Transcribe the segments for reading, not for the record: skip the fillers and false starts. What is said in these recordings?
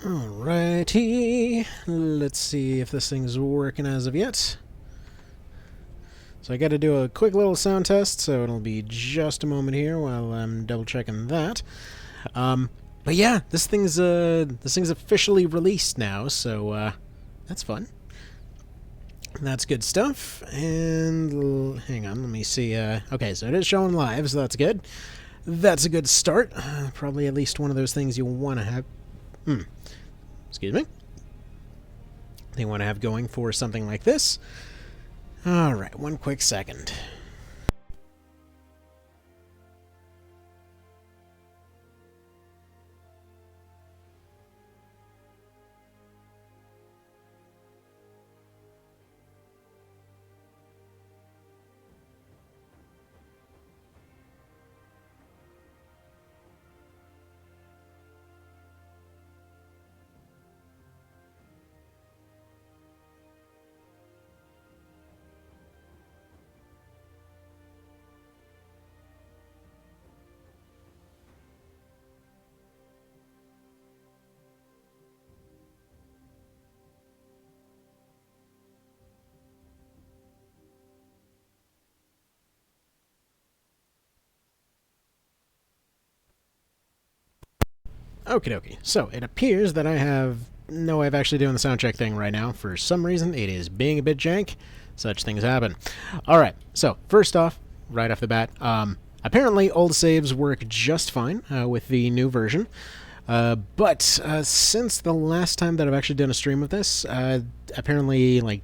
Alrighty, let's see if this thing's working as of yet. So I got to do a quick little sound test, so it'll be just a moment here while I'm double checking that. But yeah, this thing's officially released now, so that's fun. That's good stuff. And hang on, let me see. Okay, so it is showing live, so that's good. That's a good start. Probably at least one of those things you want to have. Excuse me. They want to have going for something like this. Alright, one quick second. Okie dokie. So, it appears that I have no way of actually doing the sound check thing right now. For some reason, it is being a bit jank. Such things happen. Alright, so, first off, right off the bat, apparently old saves work just fine with the new version. But since the last time that I've actually done a stream of this, apparently, like,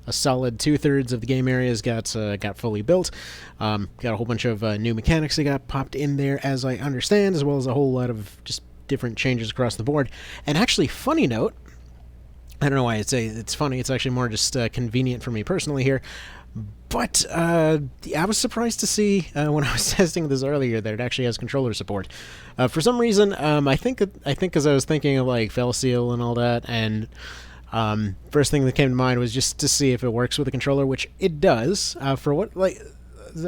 a solid 2/3 of the game areas got fully built. Got a whole bunch of new mechanics that got popped in there, as I understand, as well as a whole lot of just different changes across the board. And actually, funny note, I don't know why it's funny, it's actually more just convenient for me personally here, but I was surprised to see when I was testing this earlier that it actually has controller support. For some reason, I think because I was thinking of like Felseal and all that, and first thing that came to mind was just to see if it works with a controller, which it does. For what, like,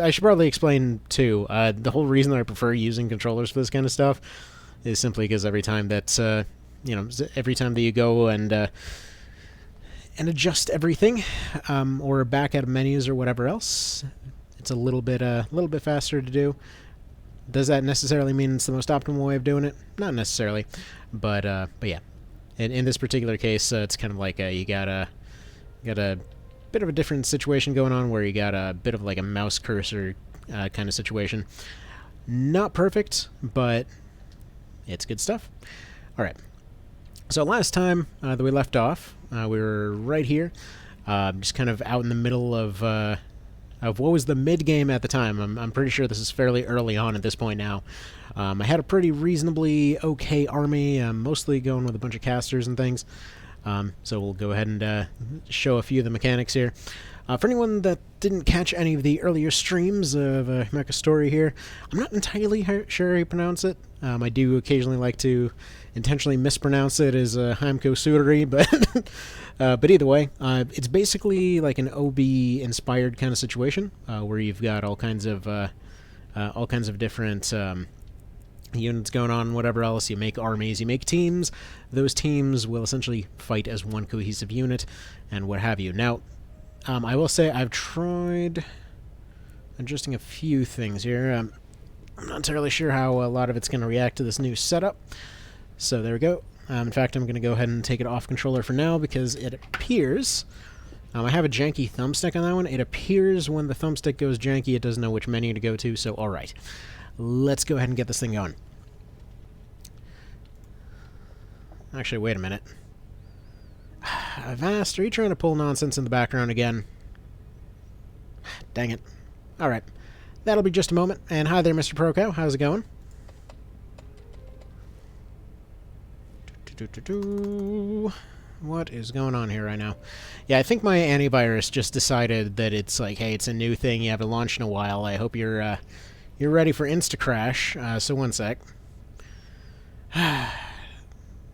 I should probably explain too. The whole reason that I prefer using controllers for this kind of stuff is simply because every time that every time that you go and adjust everything, or back out of menus or whatever else, it's a little bit faster to do. Does that necessarily mean it's the most optimal way of doing it? Not necessarily, but yeah. In this particular case, it's kind of like you got a bit of a different situation going on, where you got a bit of like a mouse cursor kind of situation. Not perfect, but it's good stuff. All right. So last time that we left off, we were right here, just kind of out in the middle of what was the mid game at the time. I'm pretty sure this is fairly early on at this point now. I had a pretty reasonably okay army, mostly going with a bunch of casters and things. So we'll go ahead and show a few of the mechanics here. For anyone that didn't catch any of the earlier streams of Himeko Sutori here, I'm not entirely sure how you pronounce it. I do occasionally like to intentionally mispronounce it as Himeko Sutori, but either way, it's basically like an OB-inspired kind of situation, where you've got all kinds of different units going on, whatever else. You make armies, you make teams. Those teams will essentially fight as one cohesive unit, and what have you. Now, I will say I've tried adjusting a few things here. I'm not entirely sure how a lot of it's going to react to this new setup. So there we go. In fact, I'm going to go ahead and take it off controller for now, because it appears... I have a janky thumbstick on that one. It appears when the thumbstick goes janky, it doesn't know which menu to go to, so alright. Let's go ahead and get this thing going. Actually, wait a minute. Vast, are you trying to pull nonsense in the background again? Dang it. Alright. That'll be just a moment. And hi there, Mr. Proco. How's it going? What is going on here right now? Yeah, I think my antivirus just decided that it's like, hey, it's a new thing you haven't launched in a while. I hope you're ready for Instacrash. So one sec.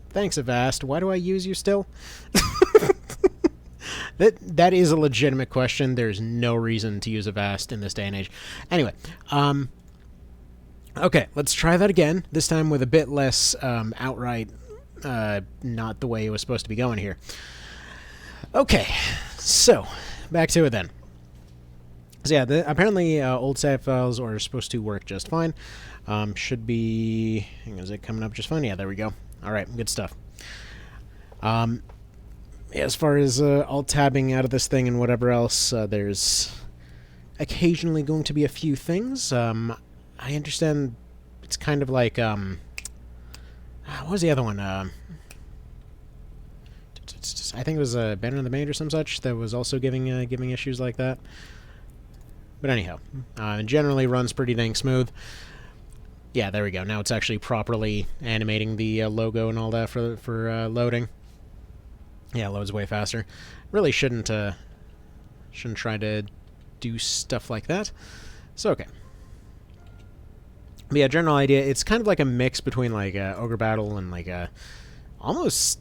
Thanks, Avast. Why do I use you still? That is a legitimate question. There's no reason to use Avast in this day and age. Anyway, okay, let's try that again. This time with a bit less outright not the way it was supposed to be going here. Okay, so back to it then. So yeah, apparently old save files are supposed to work just fine. Should be... Is it coming up just fine? Yeah, there we go. Alright, good stuff. As far as alt-tabbing out of this thing and whatever else, there's occasionally going to be a few things. I understand it's kind of like... what was the other one? I think it was Banner of the Maid or some such that was also giving issues like that. But anyhow, it generally runs pretty dang smooth. Yeah, there we go. Now it's actually properly animating the logo and all that for loading. Yeah, it loads way faster. Really shouldn't try to do stuff like that. So okay. But yeah, general idea, it's kind of like a mix between like Ogre Battle and like a almost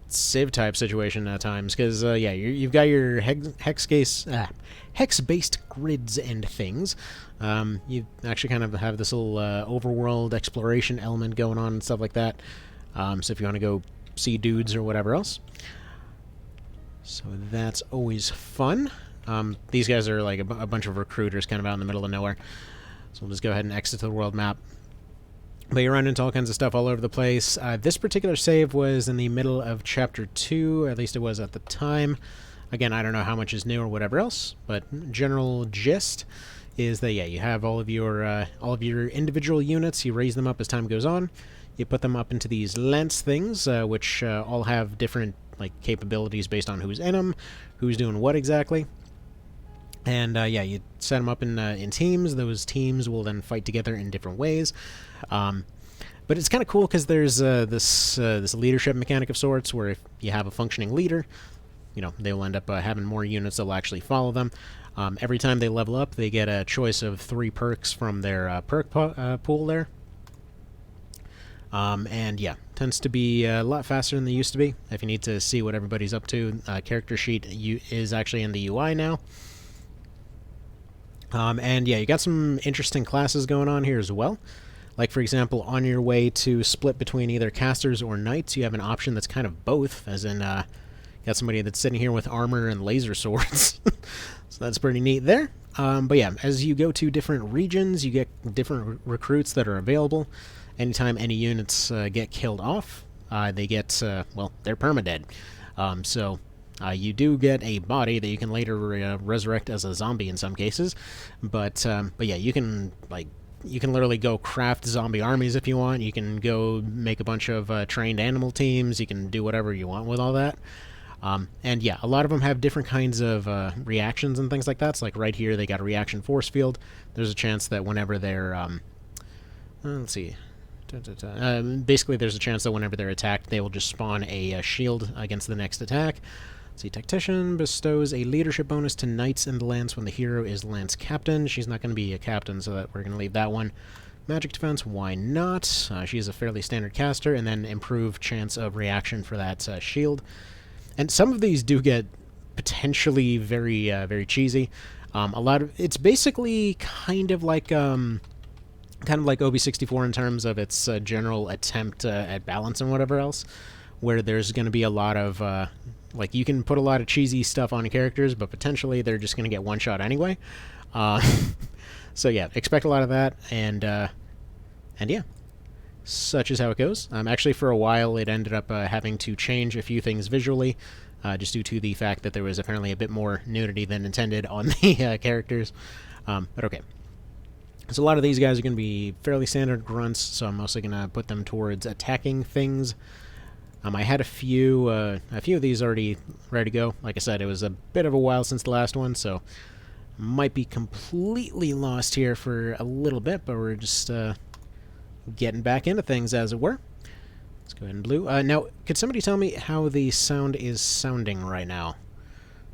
Civ type situation at times, because yeah, you've got your hex-based grids and things. You actually kind of have this little overworld exploration element going on and stuff like that. So if you want to go see dudes or whatever else, so that's always fun. These guys are like a bunch of recruiters kind of out in the middle of nowhere. So we'll just go ahead and exit to the world map. But you run into all kinds of stuff all over the place. This particular save was in the middle of Chapter 2, at least it was at the time. Again, I don't know how much is new or whatever else, but general gist is that, yeah, you have all of your individual units, you raise them up as time goes on, you put them up into these lance things, which all have different like capabilities based on who's in them, who's doing what exactly. And yeah, you set them up in teams. Those teams will then fight together in different ways. But it's kind of cool because there's this leadership mechanic of sorts, where if you have a functioning leader, you know, they will end up having more units that will actually follow them. Every time they level up, they get a choice of 3 perks from their perk pool there. And yeah, tends to be a lot faster than they used to be. If you need to see what everybody's up to, character sheet is actually in the UI now. And yeah, you got some interesting classes going on here as well. Like, for example, on your way to split between either casters or knights, you have an option that's kind of both, as in, you got somebody that's sitting here with armor and laser swords. So that's pretty neat there. But yeah, as you go to different regions, you get different recruits that are available. Anytime any units get killed off, they get, well, they're permadead. So you do get a body that you can later resurrect as a zombie in some cases. But yeah, you can literally go craft zombie armies if you want. You can go make a bunch of trained animal teams. You can do whatever you want with all that. And yeah, a lot of them have different kinds of reactions and things like that. So like right here, they got a reaction force field. There's a chance that whenever they're, let's see, basically there's a chance that whenever they're attacked, they will just spawn a shield against the next attack. Let's see, Tactician bestows a leadership bonus to knights in the lance when the hero is lance captain. She's not going to be a captain, so that we're going to leave that one. Magic defense, why not? She's a fairly standard caster, and then improved chance of reaction for that shield. And some of these do get potentially very, very cheesy. A lot of it's basically kind of like OB64 in terms of its general attempt at balance and whatever else, where there's going to be a lot of like you can put a lot of cheesy stuff on characters, but potentially they're just going to get one shot anyway. So yeah, expect a lot of that, and yeah. Such is how it goes. Actually, for a while, it ended up having to change a few things visually, just due to the fact that there was apparently a bit more nudity than intended on the characters. But okay. So a lot of these guys are going to be fairly standard grunts, so I'm mostly going to put them towards attacking things. I had a few of these already ready to go. Like I said, it was a bit of a while since the last one, so might be completely lost here for a little bit, but we're just getting back into things, as it were. Let's go ahead and blue. Now, could somebody tell me how the sound is sounding right now?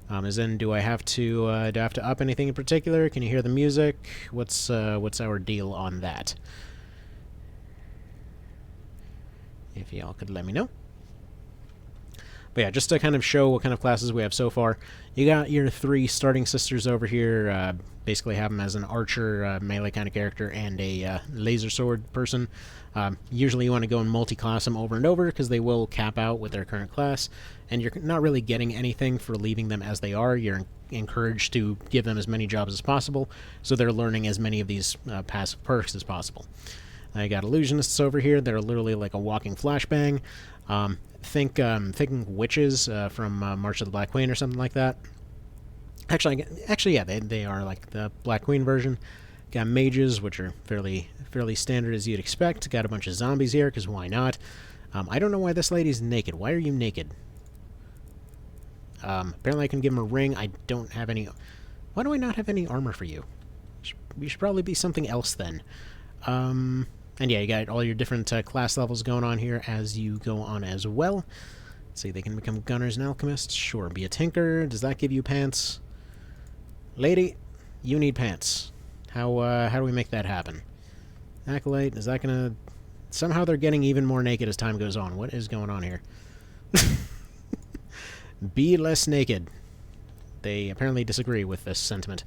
As in, do I have to up anything in particular? Can you hear the music? What's our deal on that? If y'all could let me know. But yeah, just to kind of show what kind of classes we have so far, you got your 3 starting sisters over here. Basically have them as an archer, melee kind of character, and a laser sword person. Usually you want to go and multi-class them over and over because they will cap out with their current class, and you're not really getting anything for leaving them as they are. You're encouraged to give them as many jobs as possible, so they're learning as many of these passive perks as possible. I got illusionists over here. They're literally like a walking flashbang. Think witches from March of the Black Queen or something like that. Actually, yeah, they are like the Black Queen version. Got mages, which are fairly standard as you'd expect. Got a bunch of zombies here, because why not? I don't know why this lady's naked. Why are you naked? Apparently I can give him a ring. I don't have any... Why do I not have any armor for you? You should probably be something else then. And yeah, you got all your different class levels going on here as you go on as well. Let's see, they can become gunners and alchemists. Sure, be a tinker. Does that give you pants? Lady, you need pants. How do we make that happen? Acolyte, is that gonna... Somehow they're getting even more naked as time goes on. What is going on here? Be less naked. They apparently disagree with this sentiment.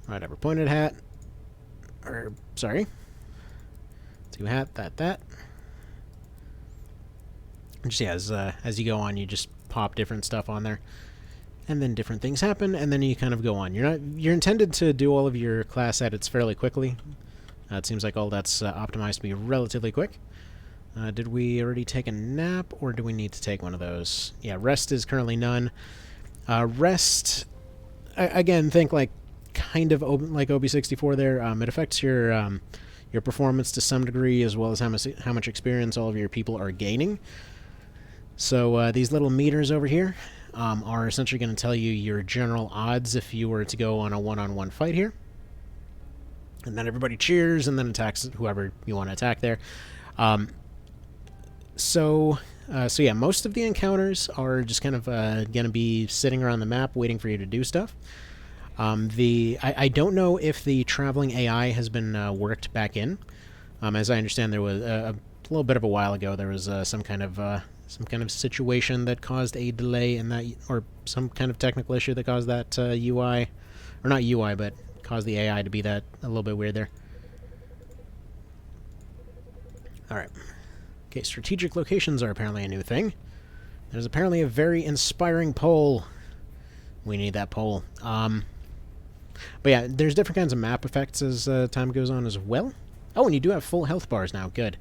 Whatever. Pointed hat. Or, sorry. 2 hat, that. Just, yeah, as you go on, you just pop different stuff on there. And then different things happen, and then you kind of go on. You're intended to do all of your class edits fairly quickly. It seems like all that's optimized to be relatively quick. Did we already take a nap, or do we need to take one of those? Yeah, rest is currently none. Rest, again, think like kind of like OB64 there. It affects your performance to some degree, as well as how much experience all of your people are gaining. So these little meters over here are essentially going to tell you your general odds if you were to go on a one-on-one fight here. And then everybody cheers and then attacks whoever you want to attack there. So yeah, most of the encounters are just kind of going to be sitting around the map waiting for you to do stuff. I don't know if the traveling AI has been worked back in. As I understand, there was a little bit of a while ago, there was some kind of situation that caused a delay in that, or some kind of technical issue that caused that UI, or not UI, but caused the AI to be that a little bit weird there. Alright. Okay, strategic locations are apparently a new thing. There's apparently a very inspiring pole. We need that pole. But yeah, there's different kinds of map effects as time goes on as well. Oh, and you do have full health bars now. Good.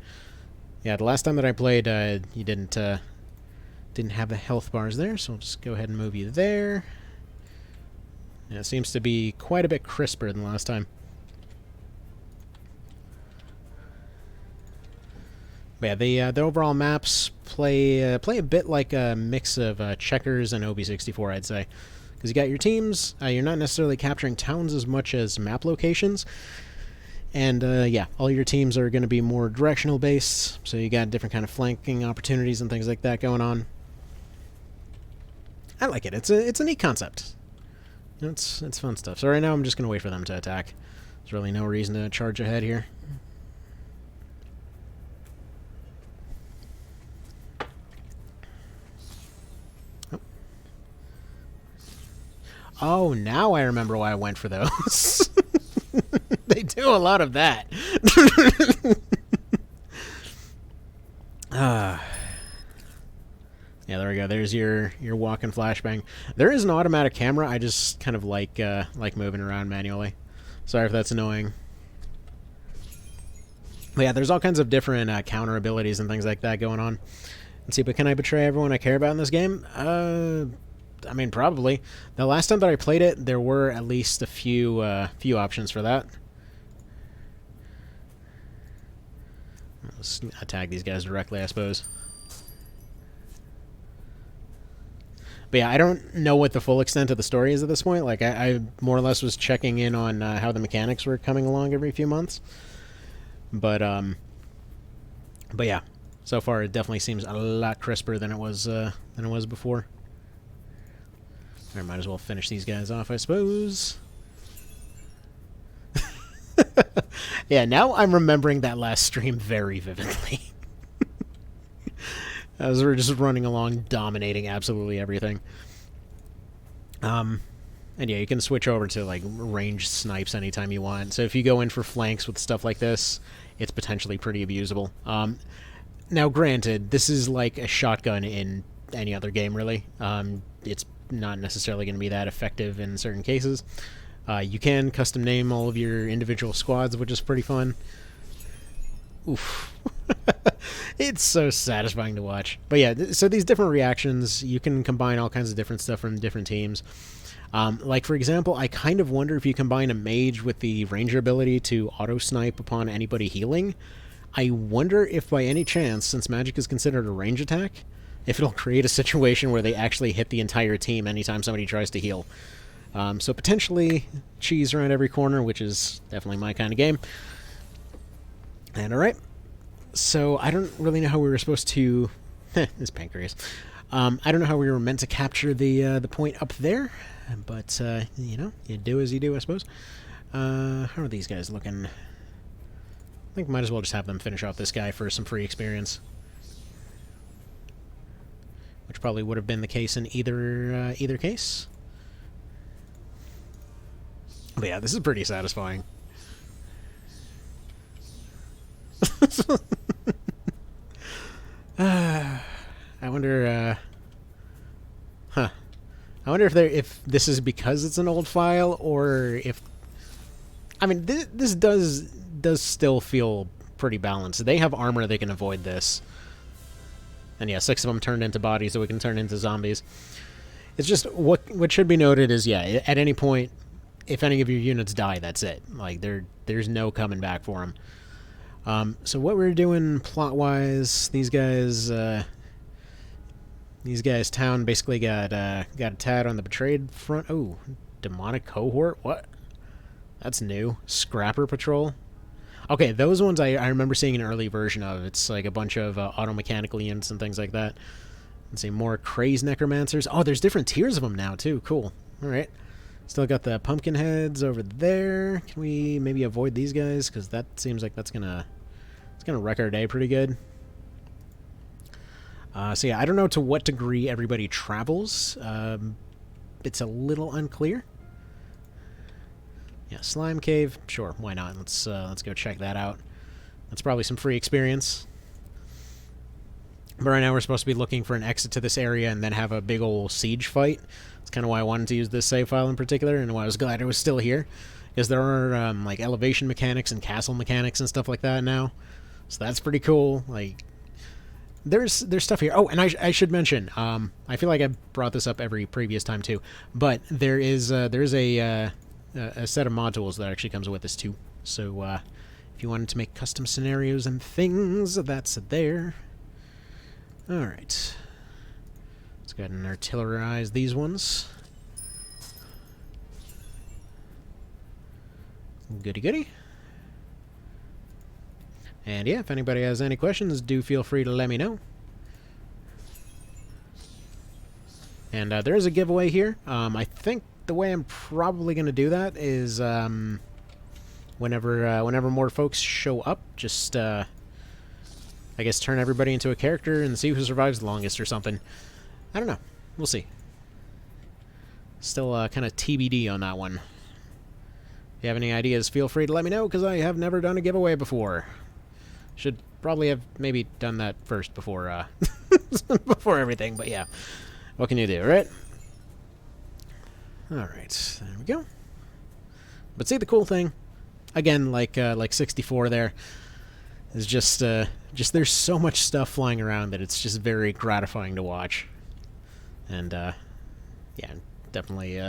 Yeah, the last time that I played, you didn't have the health bars there, so I'll just go ahead and move you there. Yeah, it seems to be quite a bit crisper than last time. But yeah, the overall maps play a bit like a mix of checkers and OB64, I'd say. Because you got your teams, you're not necessarily capturing towns as much as map locations. And yeah, all your teams are going to be more directional based, so you got different kind of flanking opportunities and things like that going on. I like it. It's a neat concept. It's fun stuff. So right now I'm just going to wait for them to attack. There's really no reason to charge ahead here. Oh, now I remember why I went for those. They do a lot of that. Yeah, there we go. There's your walk and flashbang. There is an automatic camera. I just kind of like moving around manually. Sorry if that's annoying. But yeah, there's all kinds of different counter abilities and things like that going on. Let's see, but can I betray everyone I care about in this game? I mean, probably. The last time that I played it, there were at least a few options for that. Let's attack these guys directly, I suppose. But yeah, I don't know what the full extent of the story is at this point. Like, I more or less was checking in on how the mechanics were coming along every few months. But yeah, so far it definitely seems a lot crisper than it was before. I might as well finish these guys off, I suppose. Yeah, now I'm remembering that last stream very vividly. as we're just running along, dominating absolutely everything. And yeah, you can switch over to like ranged snipes anytime you want. So if you go in for flanks with stuff like this, it's potentially pretty abusable. Now, granted, this is like a shotgun in any other game, really. It's not necessarily going to be that effective in certain cases. You can custom name all of your individual squads, which is pretty fun. Oof. It's so satisfying to watch. But yeah, so these different reactions, you can combine all kinds of different stuff from different teams. Like, for example, I kind of wonder if you combine a mage with the ranger ability to auto-snipe upon anybody healing. I wonder if by any chance, since magic is considered a range attack, if it'll create a situation where they actually hit the entire team anytime somebody tries to heal. So potentially cheese around every corner, which is definitely my kind of game. And alright. So I don't really know how we were supposed to... this pancreas. I don't know how we were meant to capture the point up there. But, you know, you do as you do, I suppose. How are these guys looking? I think might as well just have them finish off this guy for some free experience. Which probably would have been the case in either case. But yeah, this is pretty satisfying. I wonder, I wonder if this is because it's an old file, or if... I mean, this does still feel pretty balanced. They have armor, they can avoid this. And yeah, 6 of them turned into bodies, so we can turn into zombies. It's just, what should be noted is, yeah, at any point, if any of your units die, that's it. Like, there's no coming back for them. So what we're doing plot-wise, these guys town basically got a tad on the betrayed front. Oh, demonic cohort? What? That's new. Scrapper patrol? Okay, those ones I remember seeing an early version of. It's like a bunch of auto-mechanical units and things like that. Let's see, more crazed necromancers. Oh, there's different tiers of them now, too. Cool. Alright. Still got the pumpkin heads over there. Can we maybe avoid these guys? Because that seems like it's gonna wreck our day pretty good. So yeah, I don't know to what degree everybody travels. It's a little unclear. Yeah, slime cave. Sure, why not? Let's go check that out. That's probably some free experience. But right now we're supposed to be looking for an exit to this area and then have a big old siege fight. That's kind of why I wanted to use this save file in particular, and why I was glad it was still here. Because there are like elevation mechanics and castle mechanics and stuff like that now. So that's pretty cool. Like, there's stuff here. Oh, and I should mention, I feel like I brought this up every previous time too, but there's a set of modules that actually comes with this too. So if you wanted to make custom scenarios and things, that's there. All right, let's go ahead and artillerize these ones. Goody goody. And yeah, if anybody has any questions, do feel free to let me know. And there is a giveaway here. I think the way I'm probably going to do that is whenever more folks show up, just I guess turn everybody into a character and see who survives the longest or something. I don't know. We'll see. Still kind of TBD on that one. If you have any ideas, feel free to let me know, because I have never done a giveaway before. Should probably have maybe done that first before before everything, but yeah. What can you do, right? Alright, there we go. But see, the cool thing, again, like 64 there, is just there's so much stuff flying around that it's just very gratifying to watch. And yeah, definitely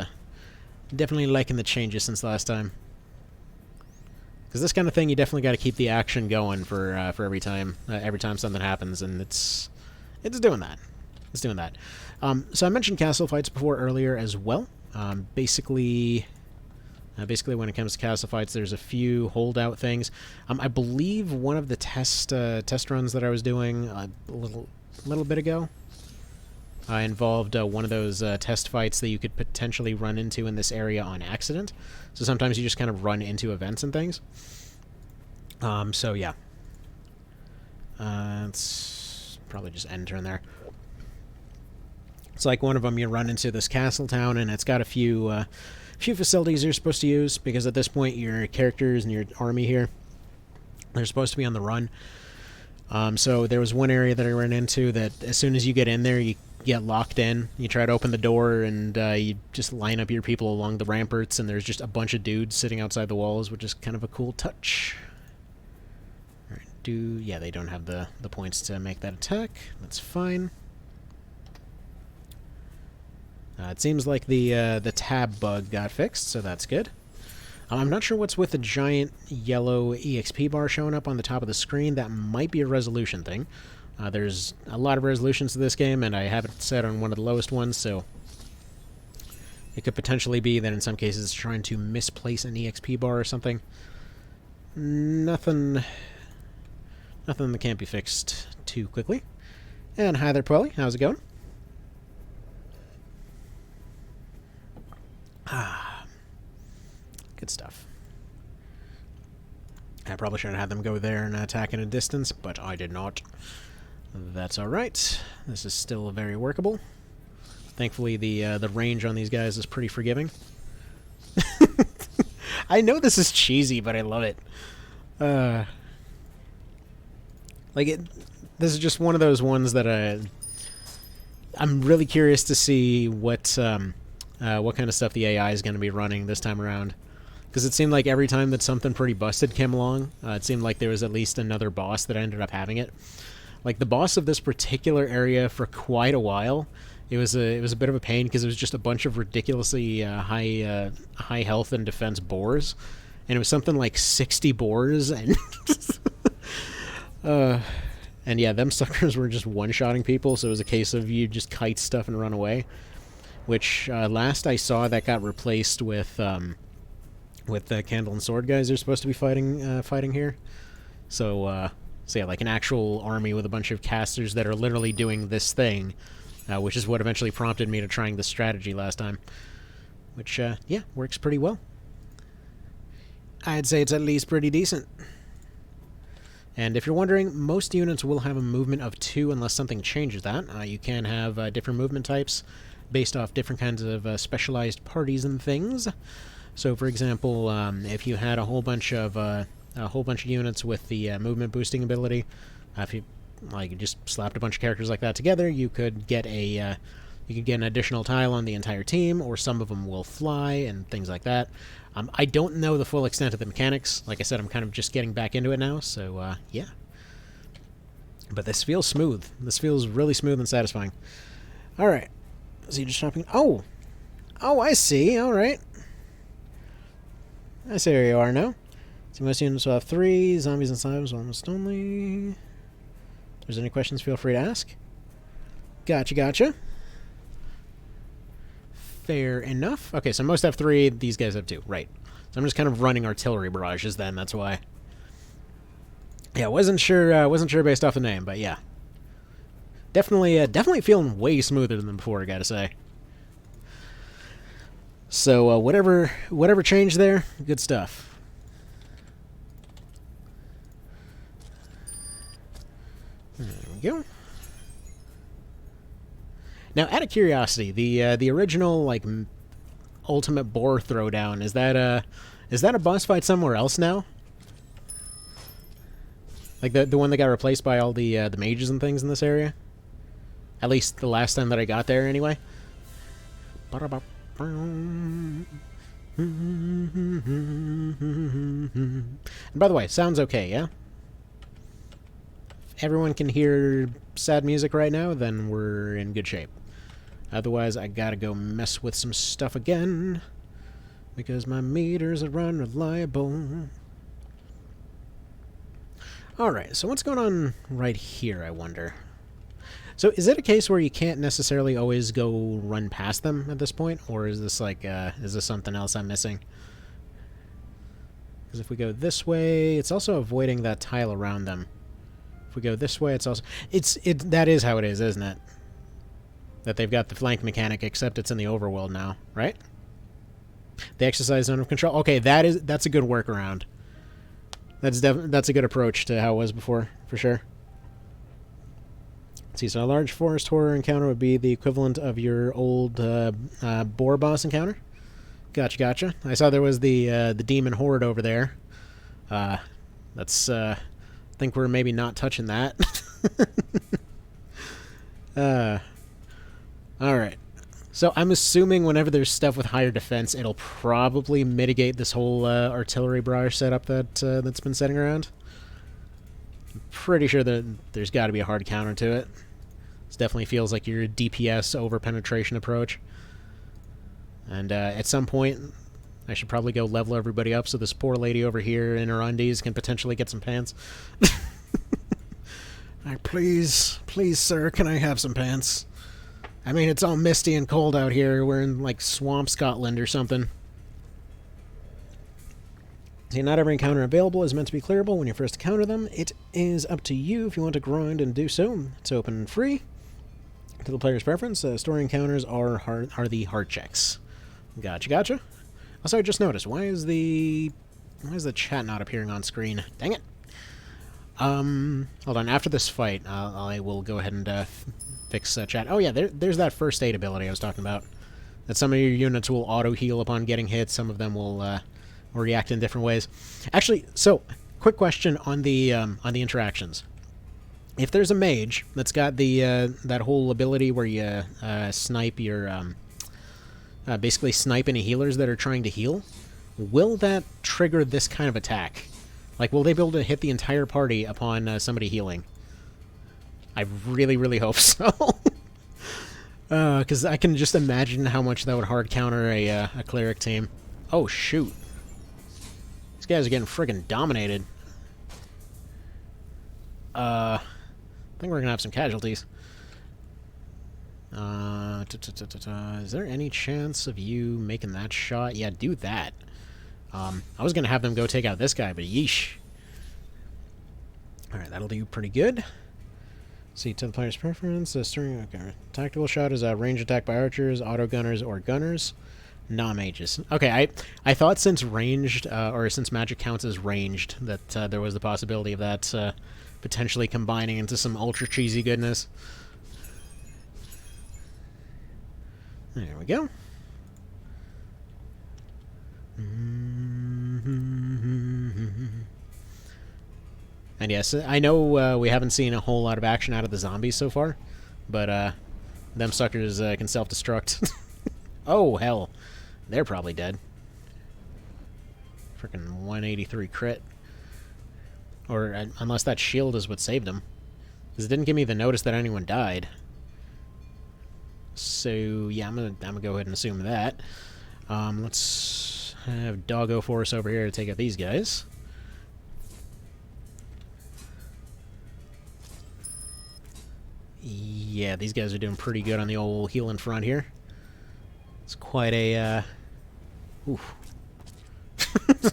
liking the changes since last time. Because this kind of thing, you definitely got to keep the action going for every time something happens, and it's doing that. It's doing that. So I mentioned castle fights before earlier as well. Basically, when it comes to castle fights, there's a few holdout things. I believe one of the test runs that I was doing a little bit ago involved one of those test fights that you could potentially run into in this area on accident. So sometimes you just kind of run into events and things. So yeah. Let's probably just end turn there. It's like one of them you run into this castle town, and it's got a few facilities you're supposed to use, because at this point your characters and your army here, they're supposed to be on the run. So there was one area that I ran into that as soon as you get in there, you get locked in. You try to open the door, and you just line up your people along the ramparts, and there's just a bunch of dudes sitting outside the walls, which is kind of a cool touch. All right, yeah, they don't have the points to make that attack. That's fine. It seems like the tab bug got fixed, so that's good. I'm not sure what's with the giant yellow EXP bar showing up on the top of the screen. That might be a resolution thing. There's a lot of resolutions to this game, and I have it set on one of the lowest ones, so it could potentially be that in some cases it's trying to misplace an EXP bar or something. Nothing that can't be fixed too quickly. And hi there, Polly. How's it going? Good stuff. I probably shouldn't have them go there and attack in a distance, but I did not. That's alright. This is still very workable. Thankfully, the range on these guys is pretty forgiving. I know this is cheesy, but I love it. This is just one of those ones that I'm really curious to see what kind of stuff the AI is going to be running this time around. Because it seemed like every time that something pretty busted came along, it seemed like there was at least another boss that ended up having it. Like, the boss of this particular area for quite a while, it was a bit of a pain because it was just a bunch of ridiculously high health and defense boars. And it was something like 60 boars, and and yeah, them suckers were just one-shotting people, so it was a case of you just kite stuff and run away. Which, last I saw, that got replaced with the candle and sword guys they're supposed to be fighting here. So yeah, like an actual army with a bunch of casters that are literally doing this thing, which is what eventually prompted me to trying this strategy last time. Which, yeah, works pretty well. I'd say it's at least pretty decent. And if you're wondering, most units will have a movement of 2 unless something changes that. You can have different movement types based off different kinds of specialized parties and things. So, for example, if you had a whole bunch of units with the movement boosting ability, if you just slapped a bunch of characters like that together, you could get an additional tile on the entire team, or some of them will fly and things like that. I don't know the full extent of the mechanics. Like I said, I'm kind of just getting back into it now, so yeah. But this feels smooth. This feels really smooth and satisfying. All right. Is he just shopping? Oh, I see. All right. I see where you are now. So most units will have 3. Zombies and cyber's almost only. If there's any questions, feel free to ask. Gotcha. Fair enough. Okay, so most have 3. These guys have 2. Right. So I'm just kind of running artillery barrages then. That's why. Yeah, wasn't sure based off the name, but yeah. Definitely feeling way smoother than before, I gotta say. So, whatever changed there, good stuff. There we go. Now, out of curiosity, the original, like, ultimate boar throwdown, is that a boss fight somewhere else now? Like, the one that got replaced by all the mages and things in this area? At least the last time that I got there, anyway. And by the way, sounds okay, yeah? If everyone can hear sad music right now, then we're in good shape. Otherwise, I gotta go mess with some stuff again, because my meters are unreliable. Alright, so what's going on right here, I wonder? So is it a case where you can't necessarily always go run past them at this point? Or is this like, is this something else I'm missing? Because if we go this way, it's also avoiding that tile around them. If we go this way, it's also... that is how it is, isn't it? That they've got the flank mechanic, except it's in the overworld now, right? The exercise zone of control. Okay, that's a good workaround. That's a good approach to how it was before, for sure. Let's see, so a large forest horror encounter would be the equivalent of your old boar boss encounter. Gotcha, gotcha. I saw there was the demon horde over there. That's I think we're maybe not touching that. Alright. So I'm assuming whenever there's stuff with higher defense, it'll probably mitigate this whole artillery barrage setup that's been sitting around. I'm pretty sure that there's got to be a hard counter to it. This definitely feels like your DPS over penetration approach. And at some point, I should probably go level everybody up so this poor lady over here in her undies can potentially get some pants. Please, sir, can I have some pants? I mean, it's all misty and cold out here. We're in, like, swamp Scotland or something. See, not every encounter available is meant to be clearable when you first encounter them. It is up to you if you want to grind and do so. It's open and free. To the player's preference, story encounters are the hard checks. Gotcha, gotcha. Also, I just noticed, why is the chat not appearing on screen? Dang it. Hold on, after this fight, I will go ahead and fix chat. Oh yeah, there's that first aid ability I was talking about. That some of your units will auto-heal upon getting hit, some of them will react in different ways. Actually, so, quick question on the interactions. If there's a mage that's got the that whole ability where you snipe your basically snipe any healers that are trying to heal, will that trigger this kind of attack? Like, will they be able to hit the entire party upon somebody healing? I really, really hope so. Because I can just imagine how much that would hard counter a cleric team. Oh, shoot. These guys are getting friggin' dominated. I think we're gonna have some casualties. Is there any chance of you making that shot? Yeah, do that. I was gonna have them go take out this guy, but yeesh. Alright, that'll do pretty good. See, to the player's preference, okay. Tactical shot is a range attack by archers, auto gunners, or gunners. Non-mages. Okay, I thought since ranged, or since magic counts as ranged, that there was the possibility of that potentially combining into some ultra cheesy goodness. There we go. And yes, I know we haven't seen a whole lot of action out of the zombies so far, but them suckers can self-destruct. Oh, hell. They're probably dead. Frickin' 183 crit. Or, unless that shield is what saved them. Because it didn't give me the notice that anyone died. So, yeah, I'm gonna go ahead and assume that. Let's have Doggo Force over here to take out these guys. Yeah, these guys are doing pretty good on the old healing front here. It's quite a, oof.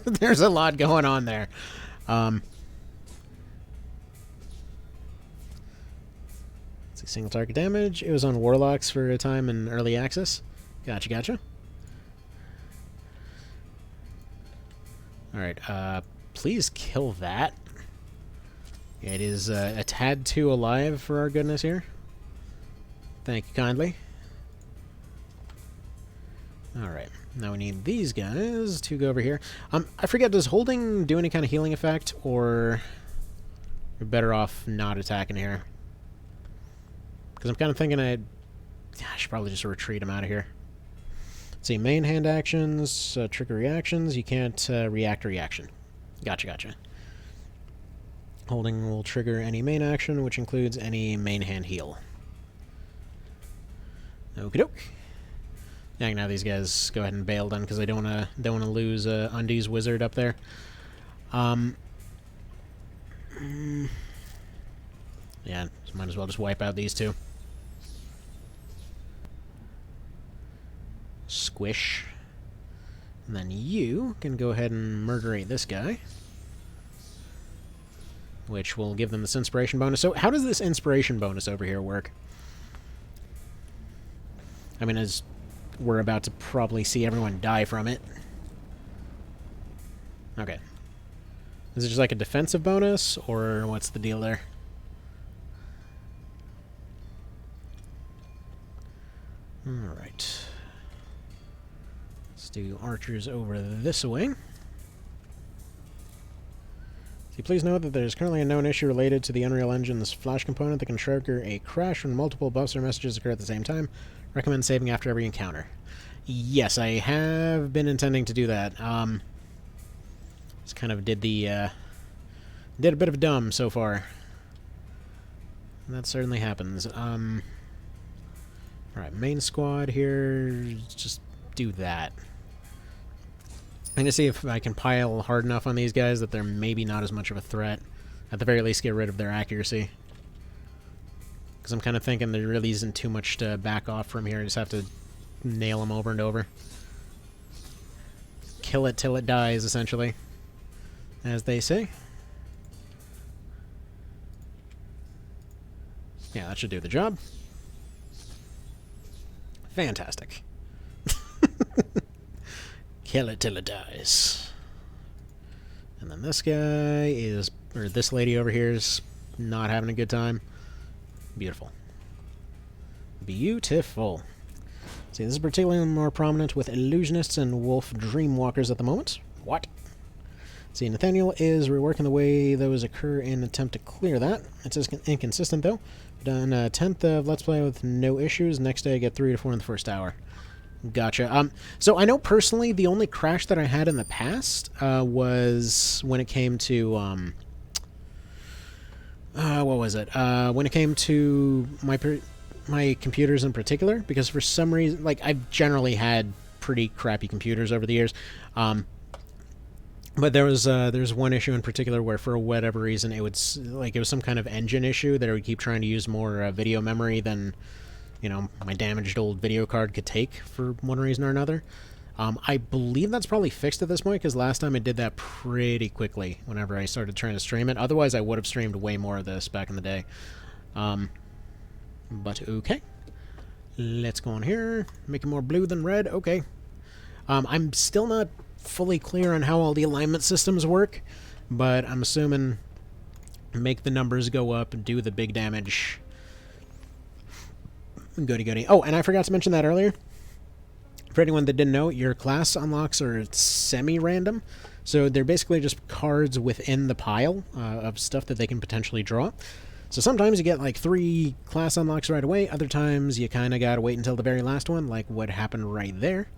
There's a lot going on there. Let's see, single target damage. It was on Warlocks for a time in early access. Gotcha, gotcha. Alright, please kill that. It is a tad too alive for our goodness here. Thank you kindly. Alright, now we need these guys to go over here. I forget, does holding do any kind of healing effect, or you're better off not attacking here? Because I'm kind of thinking I should probably just retreat him out of here. Let's see, main hand actions, trigger reactions. You can't react a reaction. Gotcha, gotcha. Holding will trigger any main action, which includes any main hand heal. Okie doke. Yeah, now these guys go ahead and bail then, because I don't wanna lose Undies Wizard up there. Yeah, so might as well just wipe out these two. Squish. And then you can go ahead and murderate this guy, which will give them this inspiration bonus. So how does this inspiration bonus over here work? I mean, as we're about to probably see everyone die from it. Okay. Is it just like a defensive bonus, or what's the deal there? Alright. Let's do archers over this way. See, please note that there is currently a known issue related to the Unreal Engine's Flash component that can trigger a crash when multiple buffs or messages occur at the same time. Recommend saving after every encounter. Yes, I have been intending to do that. Just kind of did a bit of dumb so far. That certainly happens. Alright, main squad here, just do that. I'm going to see if I can pile hard enough on these guys that they're maybe not as much of a threat. At the very least, get rid of their accuracy. Because I'm kind of thinking there really isn't too much to back off from here. I just have to nail them over and over. Kill it till it dies, essentially. As they say. Yeah, that should do the job. Fantastic. Kill it till it dies. And then this guy is, or this lady over here is not having a good time. Beautiful. Beautiful. See, this is particularly more prominent with illusionists and wolf dreamwalkers at the moment. What? See, Nathaniel is reworking the way those occur in an attempt to clear that. It's inconsistent, though. Done a 10th of Let's Play with no issues. Next day I get 3 to 4 in the first hour. Gotcha. So I know personally the only crash that I had in the past was when it came to, what was it? When it came to my computers in particular, because for some reason, like, I've generally had pretty crappy computers over the years, but there's one issue in particular where for whatever reason it was some kind of engine issue that it would keep trying to use more video memory than, you know, my damaged old video card could take for one reason or another. I believe that's probably fixed at this point, because last time it did that pretty quickly whenever I started trying to stream it. Otherwise, I would have streamed way more of this back in the day. But okay. Let's go on here. Make it more blue than red. Okay. I'm still not fully clear on how all the alignment systems work, but I'm assuming make the numbers go up and do the big damage. Goody goody. Oh, and I forgot to mention that earlier. For anyone that didn't know, your class unlocks are semi-random. So they're basically just cards within the pile of stuff that they can potentially draw. So sometimes you get like 3 class unlocks right away. Other times you kind of got to wait until the very last one, like what happened right there.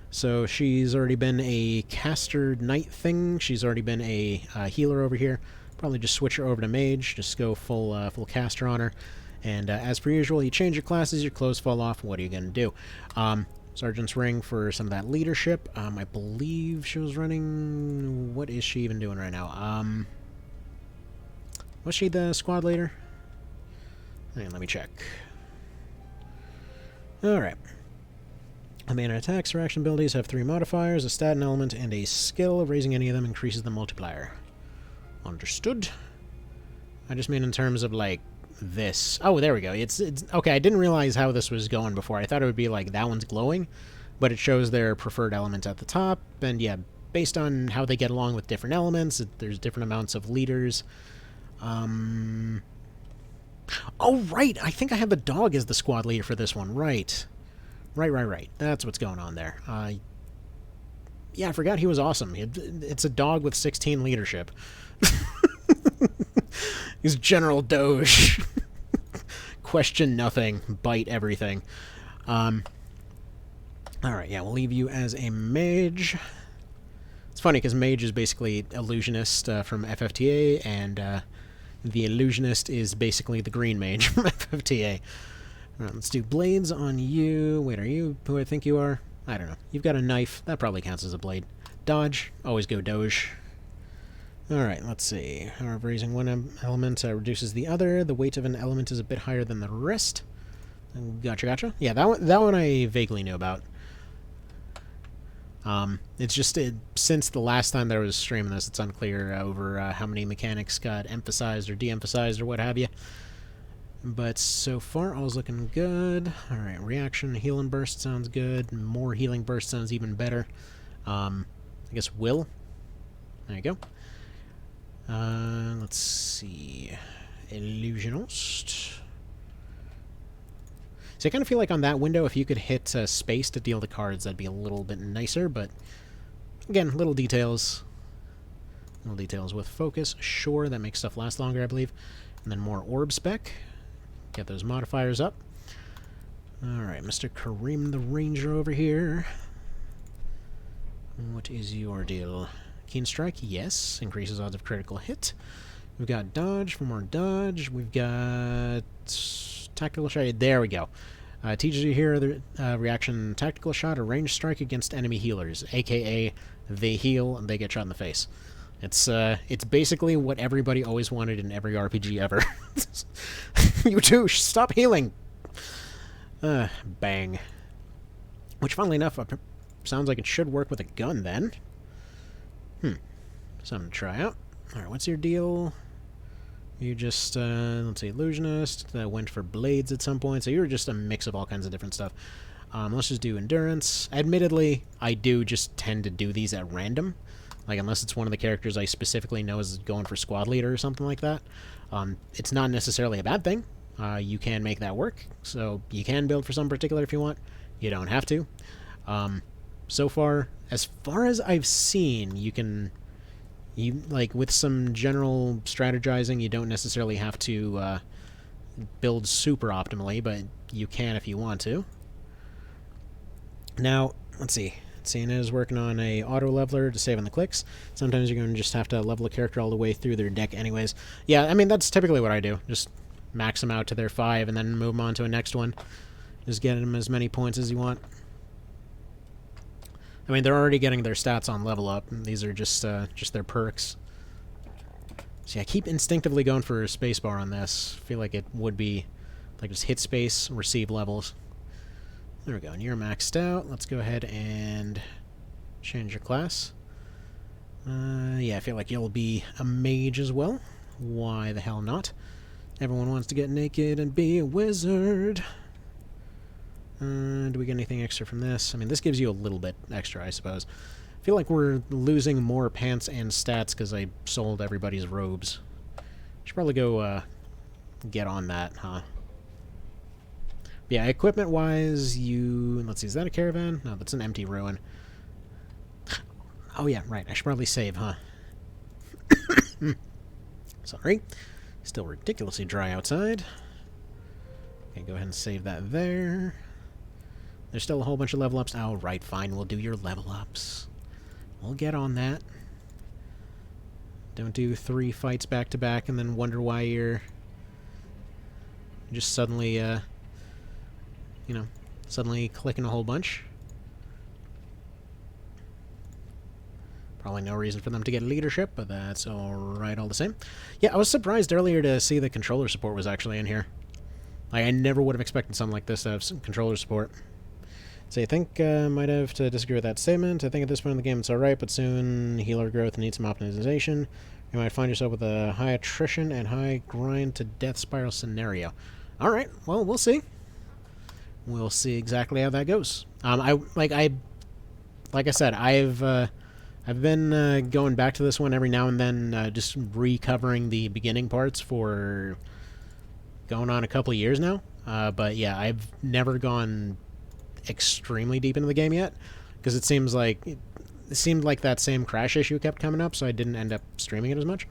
So she's already been a caster knight thing. She's already been a healer over here. Probably just switch her over to mage. Just go full caster on her. And as per usual, you change your classes, your clothes fall off. What are you going to do? Sergeant's ring for some of that leadership. I believe she was running... What is she even doing right now? Was she the squad leader? Hang on, let me check. Alright. Main attacks or action abilities have 3 modifiers, a stat, an element, and a skill. Raising any of them increases the multiplier. Understood. I just mean in terms of, like, this. Oh, there we go. It's okay, I didn't realize how this was going before. I thought it would be like that one's glowing, but it shows their preferred element at the top, and yeah, based on how they get along with different elements, there's different amounts of leaders. Oh, right! I think I have the dog as the squad leader for this one. Right. Right. That's what's going on there. Yeah, I forgot he was awesome. It's a dog with 16 leadership. He's General Doge. Question nothing, bite everything. Alright, yeah, we'll leave you as a mage. It's funny, because mage is basically illusionist from FFTA, and the illusionist is basically the green mage from FFTA. Alright, let's do blades on you. Wait, are you who I think you are? I don't know. You've got a knife. That probably counts as a blade. Dodge. Always go Doge. Alright, let's see. However, raising one element reduces the other. The weight of an element is a bit higher than the rest. Gotcha. Yeah, that one I vaguely knew about. It's just, since the last time that I was streaming this, it's unclear over how many mechanics got emphasized or de-emphasized or what have you. But so far, all's looking good. Alright, reaction, healing burst sounds good. More healing burst sounds even better. I guess will. There you go. Let's see. Illusionist. So I kind of feel like on that window, if you could hit space to deal the cards, that'd be a little bit nicer, but again, little details. Little details with focus. Sure, that makes stuff last longer, I believe. And then more orb spec. Get those modifiers up. Alright, Mr. Kareem the Ranger over here. What is your deal? Keen Strike, yes. Increases odds of critical hit. We've got Dodge for more dodge. We've got Tactical Shot. There we go. Teaches you here the reaction Tactical Shot, a ranged strike against enemy healers, a.k.a. they heal and they get shot in the face. It's basically what everybody always wanted in every RPG ever. You too, stop healing! Bang. Which, funnily enough, sounds like it should work with a gun, then. Something to try out. Alright, what's your deal? You just, let's see, Illusionist, that went for Blades at some point, so you're just a mix of all kinds of different stuff. Let's just do Endurance. Admittedly, I do just tend to do these at random. Like, unless it's one of the characters I specifically know is going for Squad Leader or something like that. It's not necessarily a bad thing. You can make that work, so you can build for some particular if you want. You don't have to. So far as I've seen, like, with some general strategizing, you don't necessarily have to build super optimally, but you can if you want to. Now, let's see. Sienna is working on a auto leveler to save on the clicks. Sometimes you're going to just have to level a character all the way through their deck anyways. Yeah, I mean, that's typically what I do. Just max them out to their 5 and then move them on to a next one. Just get them as many points as you want. I mean, they're already getting their stats on level up. These are just their perks. See, I keep instinctively going for a spacebar on this. I feel like it would be like just hit space, receive levels. There we go, and you're maxed out. Let's go ahead and change your class. Yeah, I feel like you'll be a mage as well. Why the hell not? Everyone wants to get naked and be a wizard. Do we get anything extra from this? I mean, this gives you a little bit extra, I suppose. I feel like we're losing more pants and stats because I sold everybody's robes. Should probably go get on that, huh? Yeah, equipment-wise, let's see, is that a caravan? No, that's an empty ruin. Oh yeah, right, I should probably save, huh? Sorry. Still ridiculously dry outside. Okay, go ahead and save that there. There's still a whole bunch of level ups. Oh, right, fine, we'll do your level ups. We'll get on that. Don't do 3 fights back-to-back and then wonder why you're just suddenly, suddenly clicking a whole bunch. Probably no reason for them to get leadership, but that's alright all the same. Yeah, I was surprised earlier to see the controller support was actually in here. Like, I never would have expected something like this to have some controller support. So I think I might have to disagree with that statement. I think at this point in the game it's alright, but soon healer growth needs some optimization. You might find yourself with a high attrition and high grind to death spiral scenario. Alright, well, we'll see. We'll see exactly how that goes. Like I said, I've been going back to this one every now and then, just recovering the beginning parts for going on a couple of years now. But yeah, I've never gone extremely deep into the game yet, because it seemed like that same crash issue kept coming up, so I didn't end up streaming it as much.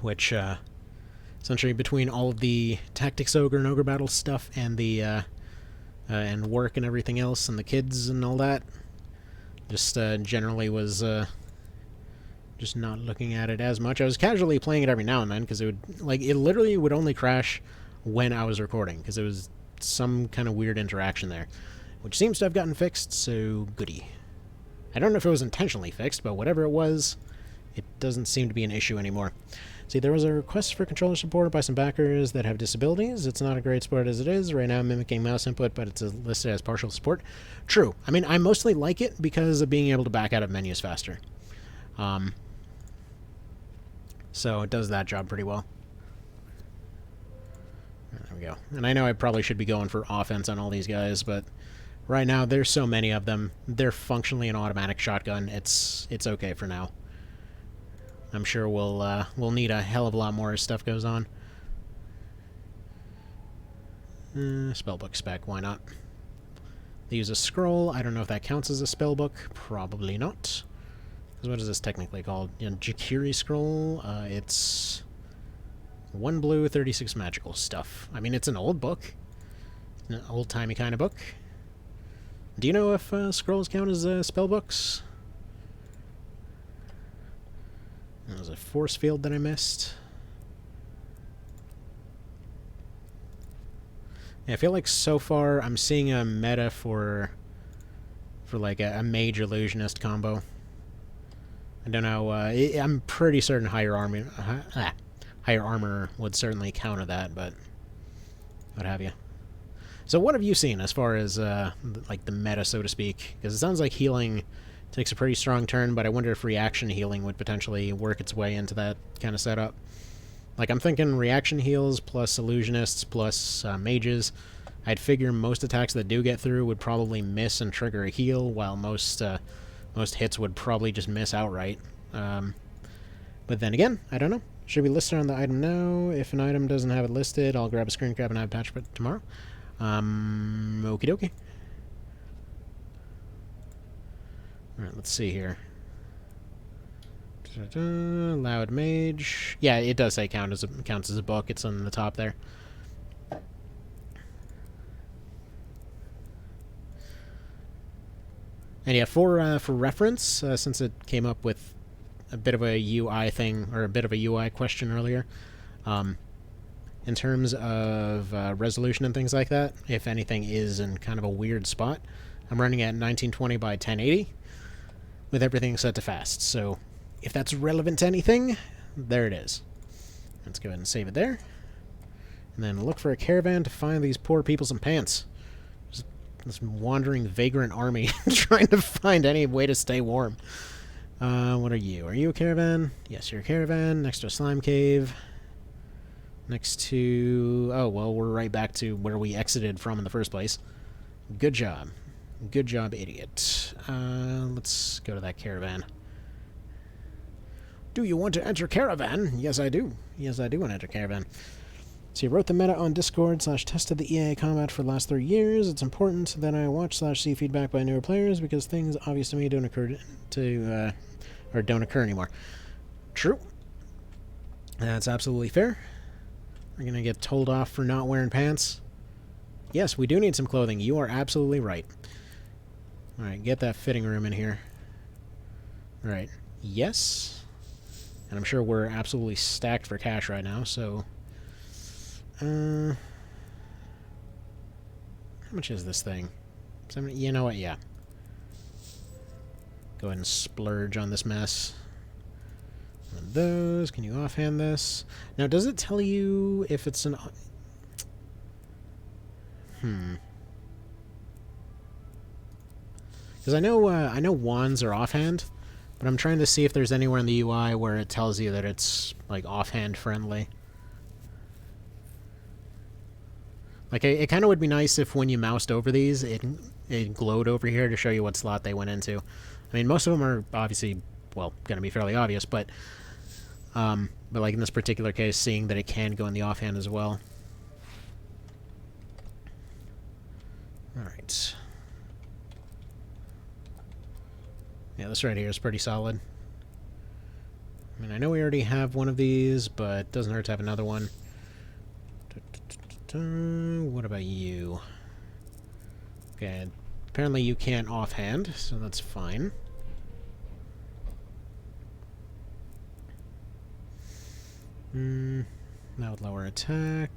Which essentially, between all of the Tactics Ogre and Ogre Battle stuff and the and work and everything else and the kids and all that, just generally was just not looking at it as much. I was casually playing it every now and then because it literally would only crash when I was recording, because it was some kind of weird interaction there, which seems to have gotten fixed, so goody. I don't know if it was intentionally fixed, but whatever it was, it doesn't seem to be an issue anymore. See, there was a request for controller support by some backers that have disabilities. It's not a great support as it is. Right now I'm mimicking mouse input, but it's listed as partial support. True. I mean, I mostly like it because of being able to back out of menus faster. So it does that job pretty well. There we go. And I know I probably should be going for offense on all these guys, but right now there's so many of them. They're functionally an automatic shotgun. It's okay for now. I'm sure we'll need a hell of a lot more as stuff goes on. Spellbook spec, why not? They use a scroll. I don't know if that counts as a spellbook. Probably not. Because what is this technically called? Jakiri scroll? It's 1 blue, 36 magical stuff. I mean, it's an old book. An old-timey kind of book. Do you know if scrolls count as spellbooks? There was a force field that I missed. Yeah, I feel like so far I'm seeing a meta for like a mage illusionist combo. I don't know. I'm pretty certain higher armor would certainly counter that, but what have you. So what have you seen as far as like the meta, so to speak? Because it sounds like healing takes a pretty strong turn, but I wonder if reaction healing would potentially work its way into that kind of setup. Like, I'm thinking reaction heals plus illusionists plus mages. I'd figure most attacks that do get through would probably miss and trigger a heal, while most hits would probably just miss outright. But then again, I don't know. Should we list it on the item now? If an item doesn't have it listed, I'll grab a screen grab and have patch it tomorrow. Okie dokie. Alright, let's see here. Loud mage. Yeah, it does say counts as a book. It's on the top there. And yeah, for reference, since it came up with a bit of a UI thing, or a bit of a UI question earlier, in terms of resolution and things like that, if anything is in kind of a weird spot, I'm running at 1920 by 1080 with everything set to fast. So if that's relevant to anything, there it is. Let's go ahead and save it there. And then look for a caravan to find these poor people some pants. Just this wandering vagrant army trying to find any way to stay warm. What are you? Are you a caravan? Yes, you're a caravan. Next to a slime cave. Next to... Oh, well, we're right back to where we exited from in the first place. Good job. Good job, idiot. Let's go to that caravan. Do you want to enter caravan? Yes, I do. Yes, I do want to enter caravan. So you wrote the meta on Discord / tested the EA combat for the last 3 years. It's important that I watch / see feedback by newer players because things obvious to me don't occur don't occur anymore. True. That's absolutely fair. We're gonna get told off for not wearing pants. Yes, we do need some clothing. You are absolutely right. Alright, get that fitting room in here. Alright. Yes. And I'm sure we're absolutely stacked for cash right now, so... how much is this thing? You know what? Yeah. Go ahead and splurge on this mess. One of those. Can you offhand this? Now, does it tell you if it's an... Because I know wands are offhand, but I'm trying to see if there's anywhere in the UI where it tells you that it's, like, offhand friendly. Like, it kind of would be nice if when you moused over these, it glowed over here to show you what slot they went into. I mean, most of them are obviously, well, going to be fairly obvious, but like in this particular case, seeing that it can go in the offhand as well. Alright. Yeah, this right here is pretty solid. I mean, I know we already have one of these, but it doesn't hurt to have another one. What about you? Okay, apparently you can't offhand, so that's fine. That would lower attack.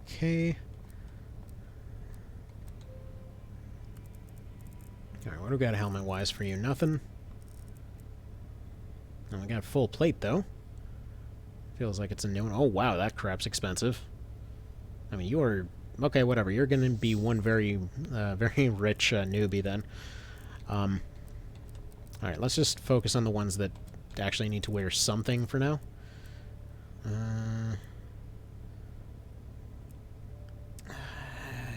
Okay. Alright, what do we got helmet-wise for you? Nothing. Oh, we got full plate, though. Feels like it's a new one. Oh, wow, that crap's expensive. I mean, you're... Okay, whatever. You're going to be one very rich newbie, then. Alright, let's just focus on the ones that actually need to wear something for now.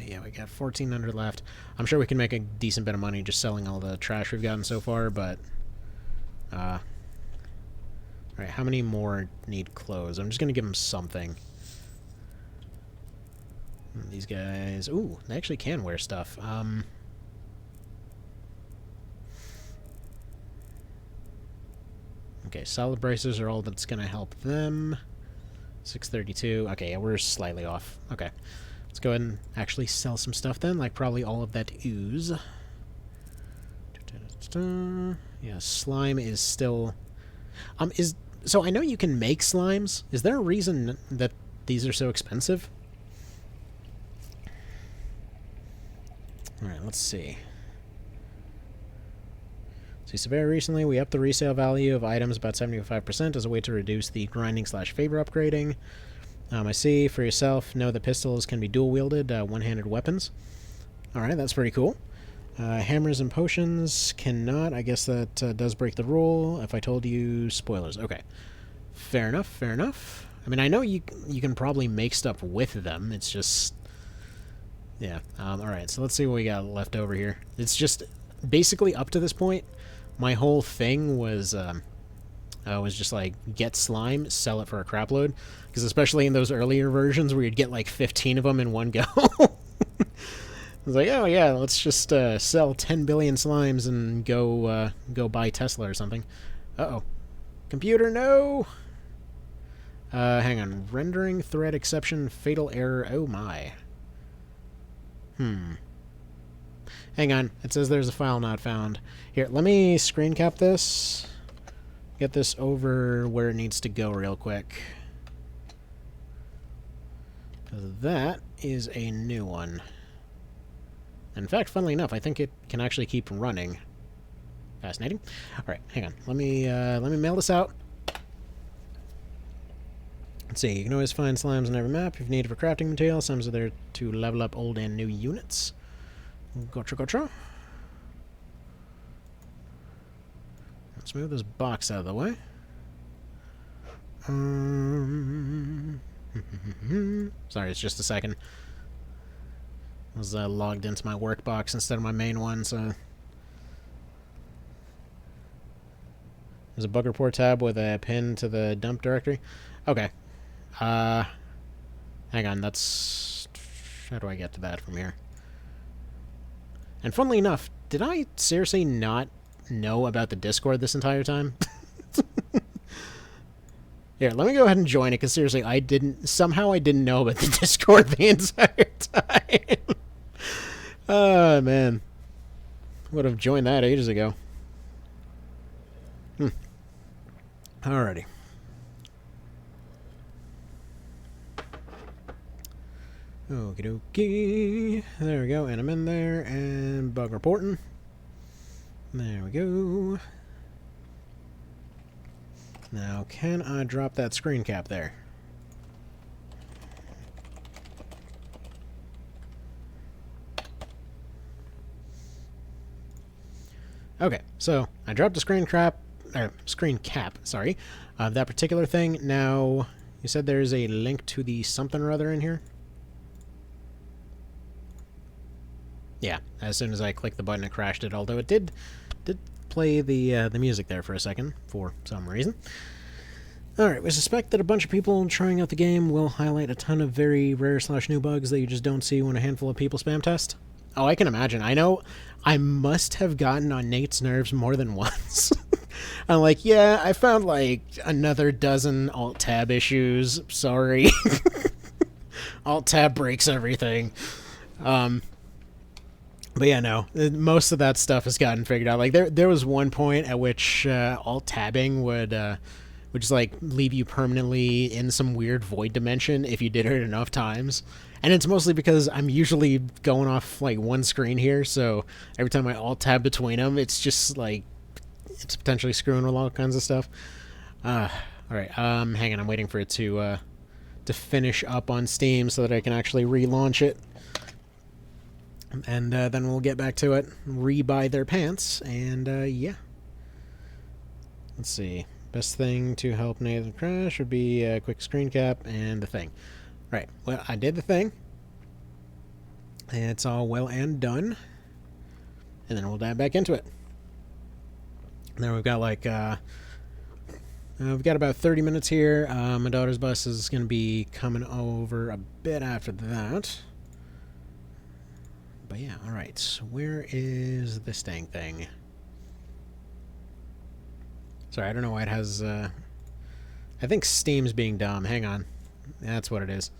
Yeah, we got 1,400 left. I'm sure we can make a decent bit of money just selling all the trash we've gotten so far, but... Alright, how many more need clothes? I'm just going to give them something. These guys... Ooh, they actually can wear stuff. Okay, solid braces are all that's going to help them. 632. Okay, yeah, we're slightly off. Okay. Let's go ahead and actually sell some stuff then, like probably all of that ooze. Yeah, slime is still... So I know you can make slimes. Is there a reason that these are so expensive? Alright, let's see. So very recently, we upped the resale value of items about 75% as a way to reduce the grinding/favor upgrading. I see. For yourself, know that pistols can be dual-wielded, one-handed weapons. Alright, that's pretty cool. Hammers and potions cannot. I guess that does break the rule. If I told you, spoilers. Okay. Fair enough, fair enough. I mean, I know you can probably make stuff with them. It's just... Yeah. Alright, so let's see what we got left over here. It's just... Basically, up to this point, my whole thing was just like, get slime, sell it for a crap load. Because especially in those earlier versions where you'd get like 15 of them in one go. I was like, oh yeah, let's just sell 10 billion slimes and go buy Tesla or something. Uh-oh. Computer, no! Hang on. Rendering thread exception, fatal error, oh my. Hang on. It says there's a file not found. Here, let me screen cap this. Get this over where it needs to go real quick. That is a new one. In fact, funnily enough, I think it can actually keep running. Fascinating. Alright, hang on. Let me mail this out. Let's see, you can always find slimes on every map if you need it for crafting materials. Slimes are there to level up old and new units. Gotcha, gotcha. Let's move this box out of the way. Sorry, it's just a second. I was logged into my work box instead of my main one, so... There's a bug report tab with a pin to the dump directory. Okay. Hang on, that's... How do I get to that from here? And funnily enough, did I seriously not know about the Discord this entire time? Here, let me go ahead and join it, because seriously, somehow I didn't know about the Discord the entire time. Oh, man. Would have joined that ages ago. Alrighty. Okie dokie. There we go, and I'm in there, and bug reporting. There we go. Now, can I drop that screen cap there? Okay, so I dropped a screen cap, sorry, of that particular thing. Now, you said there's a link to the something or other in here? Yeah, as soon as I clicked the button, it crashed it, although it did play the music there for a second, for some reason. Alright, we suspect that a bunch of people trying out the game will highlight a ton of very rare/new bugs that you just don't see when a handful of people spam test. Oh, I can imagine. I know I must have gotten on Nate's nerves more than once. I'm like, yeah, I found like another dozen Alt-Tab issues. Sorry. Alt-Tab breaks everything. But yeah, no, most of that stuff has gotten figured out. Like, there was one point at which Alt-Tabbing would just, like, leave you permanently in some weird void dimension if you did it enough times. And it's mostly because I'm usually going off, like, one screen here, so every time I Alt-Tab between them, it's just, like, it's potentially screwing with all kinds of stuff. Alright, hang on, I'm waiting for it to finish up on Steam so that I can actually relaunch it. And then we'll get back to it, re-buy their pants, and yeah. Let's see. Best thing to help Nathan crash would be a quick screen cap and the thing. Right, well, I did the thing. It's all well and done. And then we'll dive back into it. And then we've got like, we've got about 30 minutes here. My daughter's bus is going to be coming over a bit after that. But yeah, alright. Where is this dang thing? Sorry, I don't know why it has, I think Steam's being dumb. Hang on. That's what it is.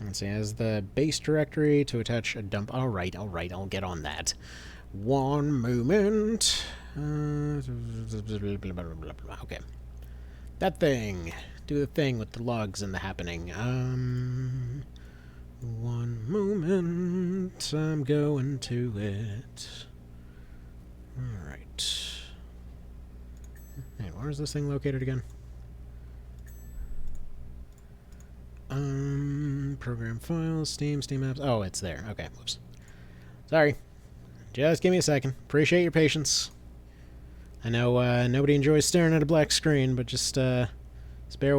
Let's see, as the base directory to attach a dump. Alright, I'll get on that. One moment. Okay. That thing. Do the thing with the logs and the happening. One moment. I'm going to it. Alright. Hey, where's this thing located again? Program files, Steam apps. Oh, it's there. Okay, whoops. Sorry. Just give me a second. Appreciate your patience. I know nobody enjoys staring at a black screen, but just bear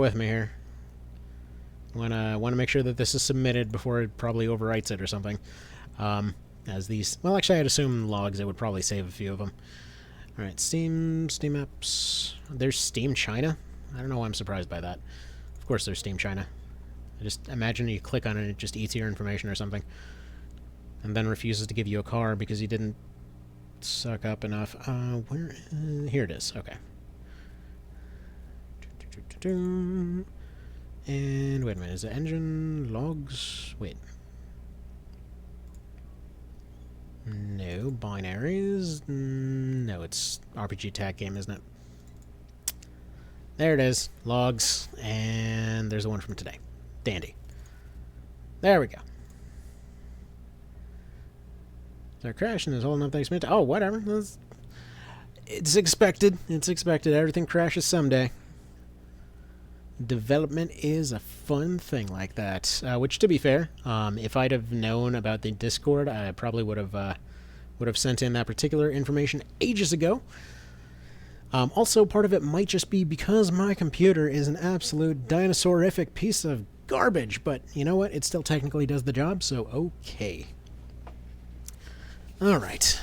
with me here. Want to make sure that this is submitted before it probably overwrites it or something. As these, well, actually, I'd assume logs. It would probably save a few of them. All right, Steam apps. There's Steam China. I don't know why I'm surprised by that. Of course, there's Steam China. I just imagine you click on it, it just eats your information or something, and then refuses to give you a car because you didn't suck up enough. Where? Here it is. Okay. And wait a minute, is it engine logs? Wait. No, binaries. No, it's RPG tag game, isn't it? There it is, logs, and there's the one from today. Dandy. There we go. They're crashing. Is holding up thanks to. Oh, whatever. It's expected. It's expected. Everything crashes someday. Development is a fun thing like that. Which, to be fair, if I'd have known about the Discord, I probably would have sent in that particular information ages ago. Also, part of it might just be because my computer is an absolute dinosaurific piece of garbage, but you know what? It still technically does the job, so okay. Alright.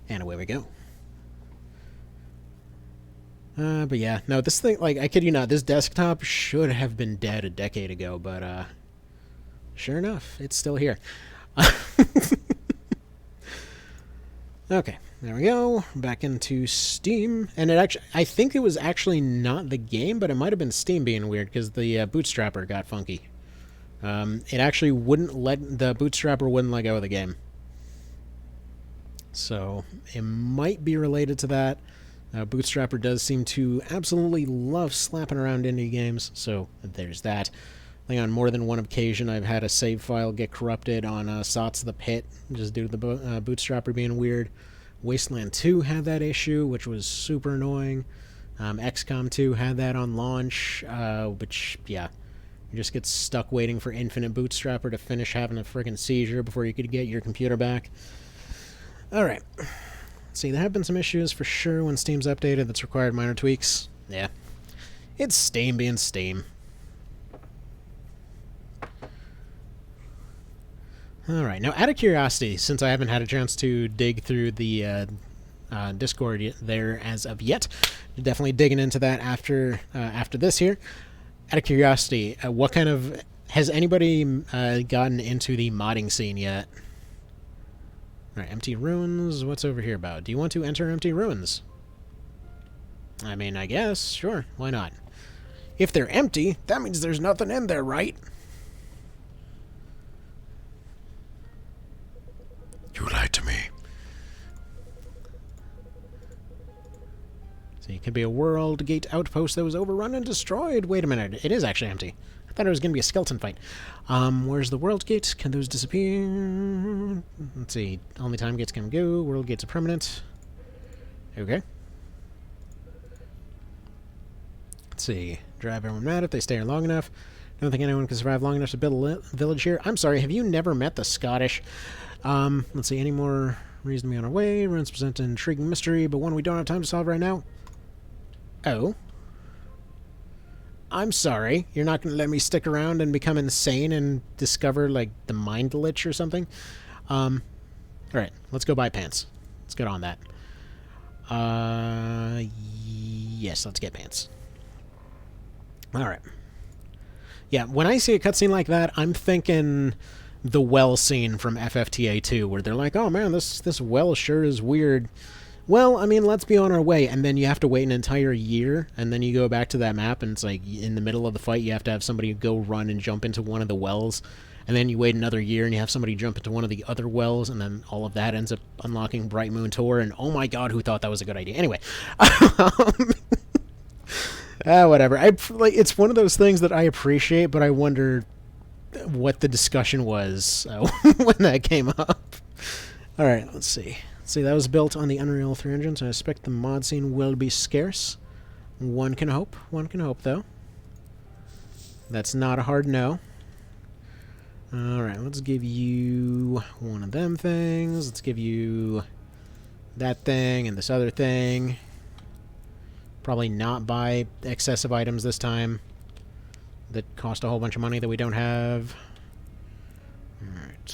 And away we go. But yeah, no, this thing, like, I kid you not, this desktop should have been dead a decade ago, but, sure enough, it's still here. Okay, there we go. Back into Steam. And it actually, I think it was actually not the game, but it might have been Steam being weird, because the bootstrapper got funky. It actually wouldn't let, the bootstrapper wouldn't let go of the game. So, it might be related to that. Bootstrapper does seem to absolutely love slapping around indie games, so there's that. I think on more than one occasion I've had a save file get corrupted on SOTS the Pit, just due to the Bootstrapper being weird. Wasteland 2 had that issue, which was super annoying. XCOM 2 had that on launch, which, yeah, you just get stuck waiting for Infinite Bootstrapper to finish having a freaking seizure before you could get your computer back. Alright. See, there have been some issues for sure when Steam's updated that's required minor tweaks. Yeah. It's Steam being Steam. Alright, now out of curiosity, since I haven't had a chance to dig through the Discord there as of yet, definitely digging into that after this here. Out of curiosity, what kind of... Has anybody gotten into the modding scene yet? Alright, Empty Ruins, what's over here about? Do you want to enter Empty Ruins? I mean, I guess, sure, why not? If they're empty, that means there's nothing in there, right? You lied to me. So it could be a World Gate outpost that was overrun and destroyed. Wait a minute, it is actually empty. I thought it was going to be a skeleton fight. Where's the World Gate? Can those disappear? Let's see. Only time gates can go. World Gates are permanent. Okay. Let's see. Drive everyone mad if they stay here long enough. Don't think anyone can survive long enough to build a village here. I'm sorry, have you never met the Scottish? Let's see, any more reason to be on our way? Ruins present an intriguing mystery, but one we don't have time to solve right now. Oh. I'm sorry, you're not going to let me stick around and become insane and discover, like, the Mind Lich or something? Alright, let's go buy pants. Let's get on that. Yes, let's get pants. Alright. Yeah, when I see a cutscene like that, I'm thinking the well scene from FFTA 2, where they're like, oh man, this well sure is weird. Well, I mean, let's be on our way, and then you have to wait an entire year, and then you go back to that map, and it's like, in the middle of the fight, you have to have somebody go run and jump into one of the wells, and then you wait another year, and you have somebody jump into one of the other wells, and then all of that ends up unlocking Bright Moon Tour, and oh my god, who thought that was a good idea? Anyway. Whatever. It's one of those things that I appreciate, but I wonder what the discussion was when that came up. Alright, let's see. See, that was built on the Unreal 3 engine, so I expect the mod scene will be scarce. One can hope. One can hope, though. That's not a hard no. Alright, let's give you one of them things. Let's give you that thing and this other thing. Probably not buy excessive items this time that cost a whole bunch of money that we don't have. Alright,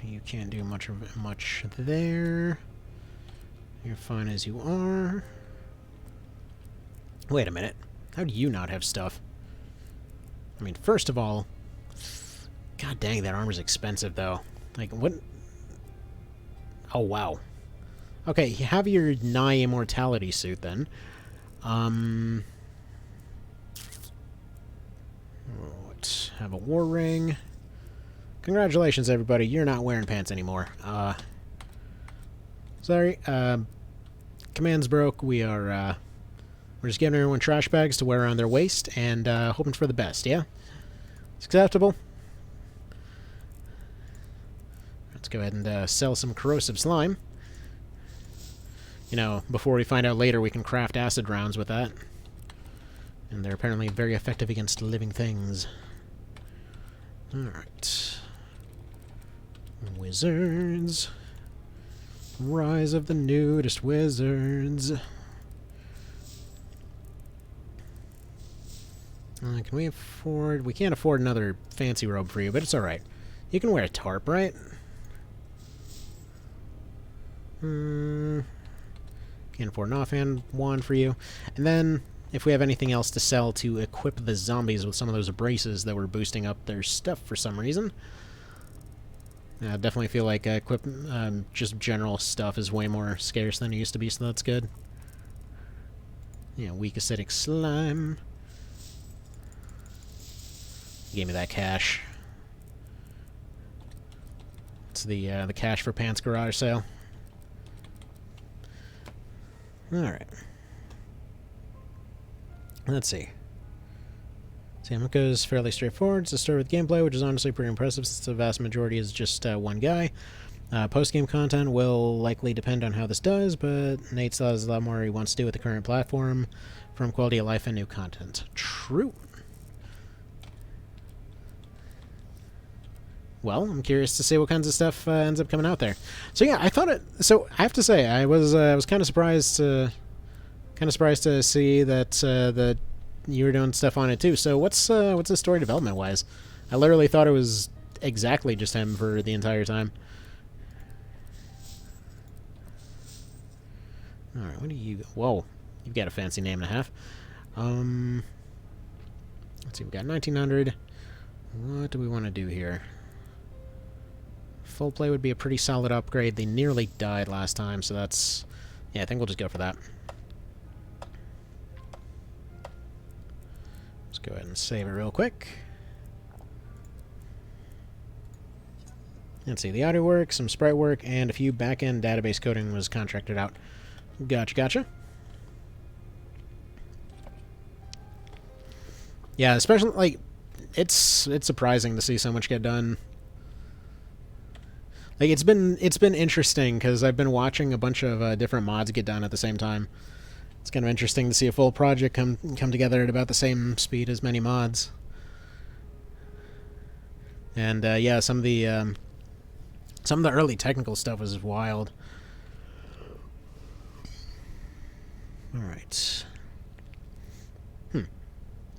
you can't do much there. You're fine as you are. Wait a minute. How do you not have stuff? I mean, first of all... God dang, that armor's expensive, though. Like, what... Oh, wow. Okay, you have your nigh immortality suit, then. What? Have a war ring. Congratulations, everybody. You're not wearing pants anymore. Sorry. Command's broke. We're just giving everyone trash bags to wear around their waist and hoping for the best, yeah? It's acceptable. Let's go ahead and sell some corrosive slime. You know, before we find out later we can craft acid rounds with that. And they're apparently very effective against living things. Alright. Wizards. Rise of the nudist wizards. Can we afford... We can't afford another fancy robe for you, but it's alright. You can wear a tarp, right? Can't afford an offhand wand for you. And then, if we have anything else to sell to equip the zombies with some of those braces that were boosting up their stuff for some reason. I definitely feel like just general stuff is way more scarce than it used to be, so that's good. Yeah, weak acidic slime. Gave me that cash. It's the cash for pants garage sale. Alright. Let's see. Himeko is fairly straightforward. It's a story with gameplay, which is honestly pretty impressive since the vast majority is just one guy. Post-game content will likely depend on how this does, but Nate still has a lot more he wants to do with the current platform, from quality of life and new content. True. Well, I'm curious to see what kinds of stuff ends up coming out there. So yeah, I thought it. So I have to say, I was kind of surprised to see that that you were doing stuff on it too. So what's the story development wise? I literally thought it was exactly just him for the entire time. All right, what do you? Whoa, you've got a fancy name and a half. Let's see, we got 1900. What do we want to do here? Full play would be a pretty solid upgrade. They nearly died last time, so that's... Yeah, I think we'll just go for that. Let's go ahead and save it real quick. Let's see, the audio work, some sprite work, and a few back-end database coding was contracted out. Gotcha, gotcha. Yeah, especially, like, it's surprising to see so much get done. Like, it's been interesting, because I've been watching a bunch of different mods get done at the same time. It's kind of interesting to see a full project come together at about the same speed as many mods. And, yeah, some of the early technical stuff was wild. Alright.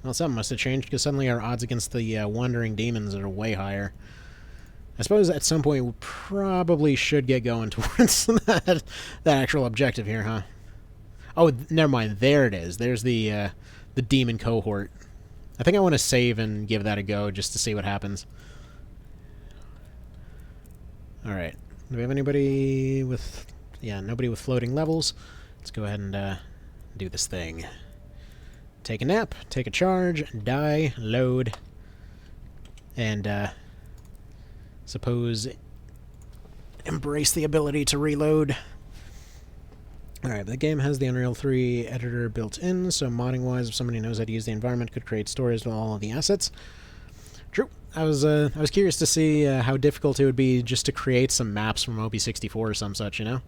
Well, something must have changed, because suddenly our odds against the wandering demons are way higher. I suppose at some point we probably should get going towards that actual objective here, huh? Oh, never mind. There it is. There's the demon cohort. I think I want to save and give that a go just to see what happens. Alright. Do we have anybody with... Yeah, nobody with floating levels. Let's go ahead and do this thing. Take a nap, take a charge, die, load, and suppose embrace the ability to reload. Alright, the game has the Unreal 3 editor built in, so modding-wise, if somebody knows how to use the environment, could create stories with all of the assets. True. I was curious to see how difficult it would be just to create some maps from OP64 or some such, you know?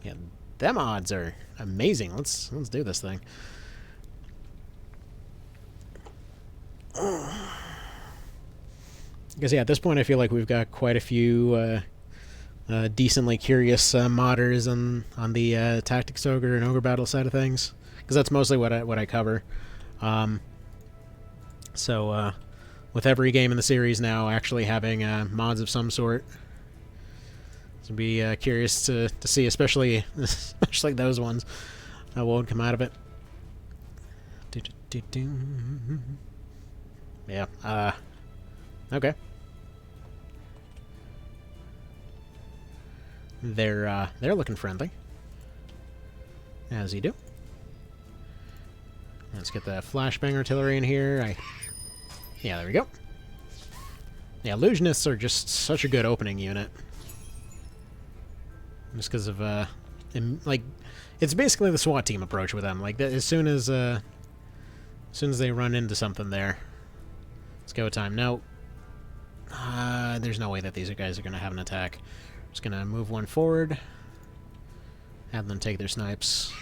Yeah, them odds are amazing. Let's do this thing. Because yeah, at this point I feel like we've got quite a few decently curious modders on the Tactics Ogre and Ogre Battle side of things, because that's mostly what I cover. So with every game in the series now actually having mods of some sort, so be curious to see, especially those ones, what would come out of it. Yeah. Okay. They're looking friendly, as you do. Let's get the flashbang artillery in here. Yeah, there we go. Yeah, illusionists are just such a good opening unit, just because of like, it's basically the SWAT team approach with them. Like, as soon as they run into something there, it's go time. No, there's no way that these guys are gonna have an attack. Just gonna move one forward, have them take their snipes.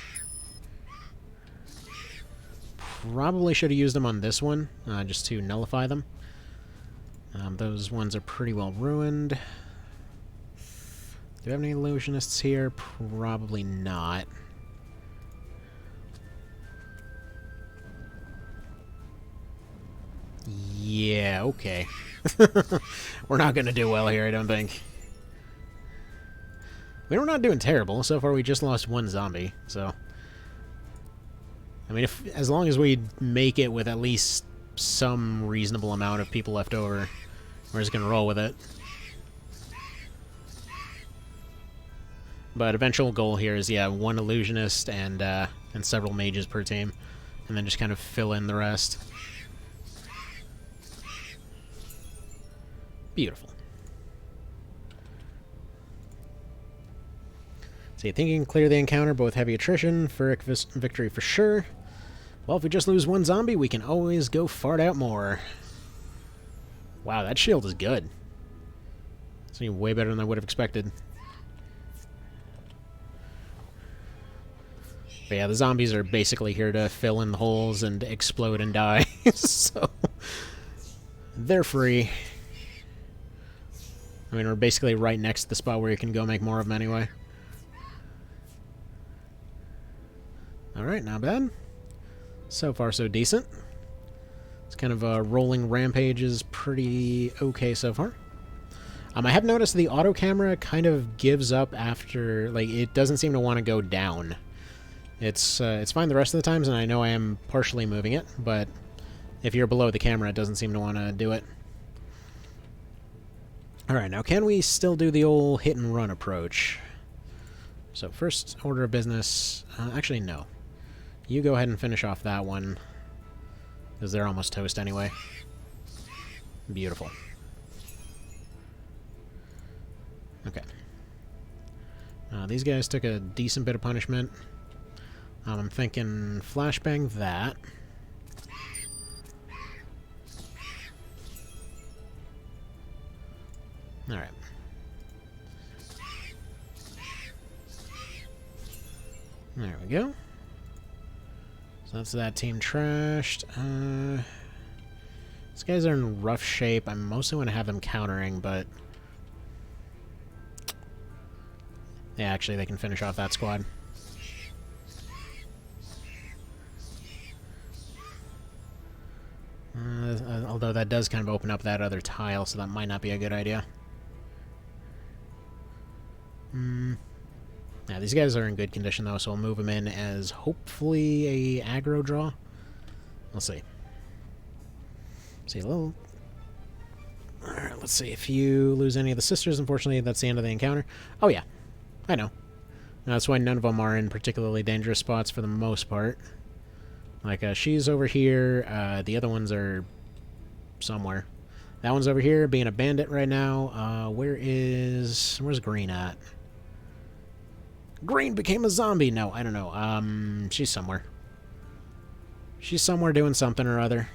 Probably should have used them on this one, just to nullify them. Those ones are pretty well ruined. Do we have any illusionists here? Probably not. Yeah, okay. We're not gonna do well here, I don't think. We're not doing terrible. So far we just lost one zombie, so... I mean, as long as we make it with at least some reasonable amount of people left over, we're just gonna roll with it. But eventual goal here is, yeah, one illusionist and several mages per team, and then just kind of fill in the rest. Beautiful. So you think you can clear the encounter, but with heavy attrition, Furic victory for sure. Well, if we just lose one zombie, we can always go fart out more. Wow, that shield is good. It's way better than I would have expected. But yeah, the zombies are basically here to fill in the holes and explode and die. So they're free. I mean, we're basically right next to the spot where you can go make more of them anyway. Alright, not bad. So far, so decent. It's kind of a rolling rampage is pretty okay so far. I have noticed the auto camera kind of gives up after, like, it doesn't seem to want to go down. It's fine the rest of the times, and I know I am partially moving it, but if you're below the camera, it doesn't seem to want to do it. Alright, now can we still do the old hit and run approach? So first order of business, actually no. You go ahead and finish off that one, because they're almost toast anyway. Beautiful. Okay. These guys took a decent bit of punishment. I'm thinking flashbang that. Alright. There we go. So that's that team trashed. These guys are in rough shape. I mostly want to have them countering, but... yeah, actually, they can finish off that squad. Although that does kind of open up that other tile, so that might not be a good idea. Yeah, these guys are in good condition, though, so we'll move them in as hopefully a aggro draw. We'll see. See, a little let's see. If you lose any of the sisters, unfortunately, that's the end of the encounter. Oh, yeah. I know. That's why none of them are in particularly dangerous spots for the most part. Like, she's over here. The other ones are somewhere. That one's over here, being a bandit right now. Where's Green at? Green became a zombie! No, I don't know. She's somewhere. She's somewhere doing something or other.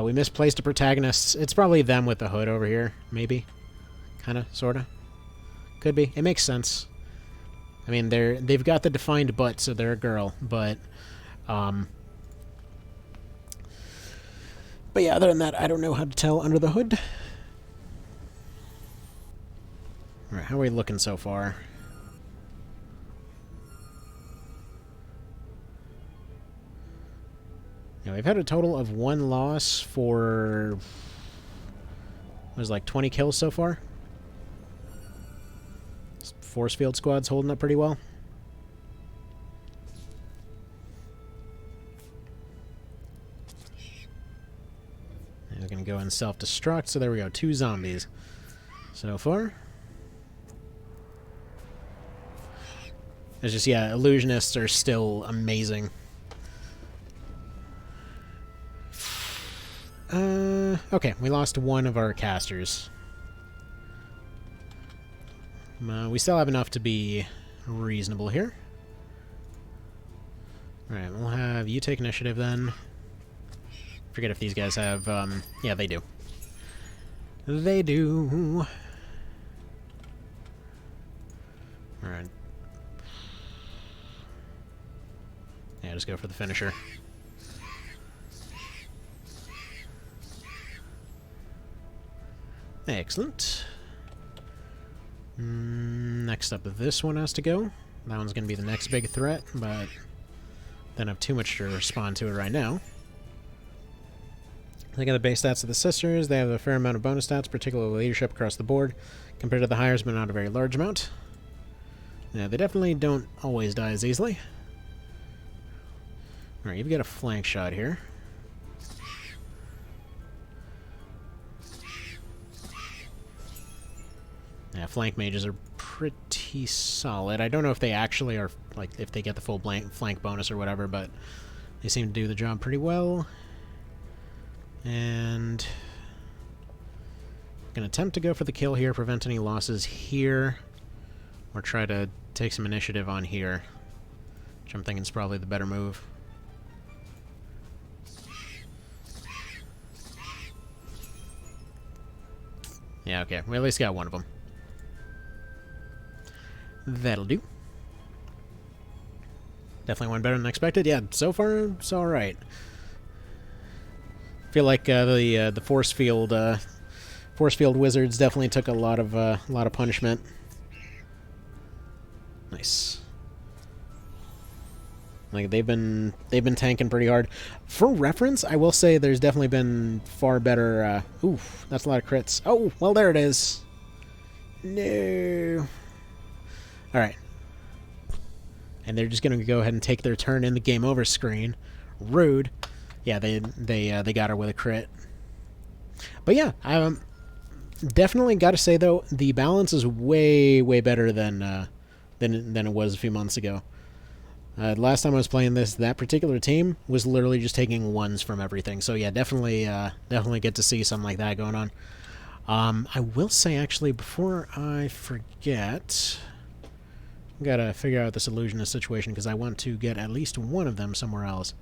We misplaced a protagonist. It's probably them with the hood over here, maybe. Kinda, sorta. Could be. It makes sense. I mean, they've got the defined butt, so they're a girl, but yeah, other than that, I don't know how to tell under the hood. Alright, how are we looking so far? Now, we've had a total of 1 loss for... was like 20 kills so far. This force field squad's holding up pretty well. And we're going to go in self-destruct, so there we go, 2 zombies so far. It's just, yeah, illusionists are still amazing. Okay, we lost 1 of our casters. We still have enough to be reasonable here. Alright, we'll have you take initiative then. Forget if these guys have, yeah, they do. They do. Alright. Yeah, just go for the finisher. Excellent. Next up, this one has to go. That one's going to be the next big threat, but don't have too much to respond to it right now. Look at the base stats of the sisters. They have a fair amount of bonus stats, particularly leadership across the board, compared to the hires, but not a very large amount. Yeah, they definitely don't always die as easily. Alright, you've got a flank shot here. Yeah, flank mages are pretty solid. I don't know if they actually are, like, if they get the full flank bonus or whatever, but they seem to do the job pretty well. And I'm going to attempt to go for the kill here, prevent any losses here, or try to take some initiative on here, which I'm thinking is probably the better move. Yeah, okay. We at least got 1 of them. That'll do. Definitely went better than expected. Yeah, so far it's all right. Feel like the force field wizards definitely took a lot of punishment. Nice. Like they've been tanking pretty hard. For reference, I will say there's definitely been far better. Oof, that's a lot of crits. Oh, well there it is. No. All right. And they're just gonna go ahead and take their turn in the game over screen. Rude. Yeah, they got her with a crit. But yeah, definitely got to say though, the balance is way better than it was a few months ago. Last time I was playing this, that particular team was literally just taking 1s from everything. So yeah, definitely get to see something like that going on. I will say actually, before I forget, I gotta figure out this illusionist situation because I want to get at least 1 of them somewhere else.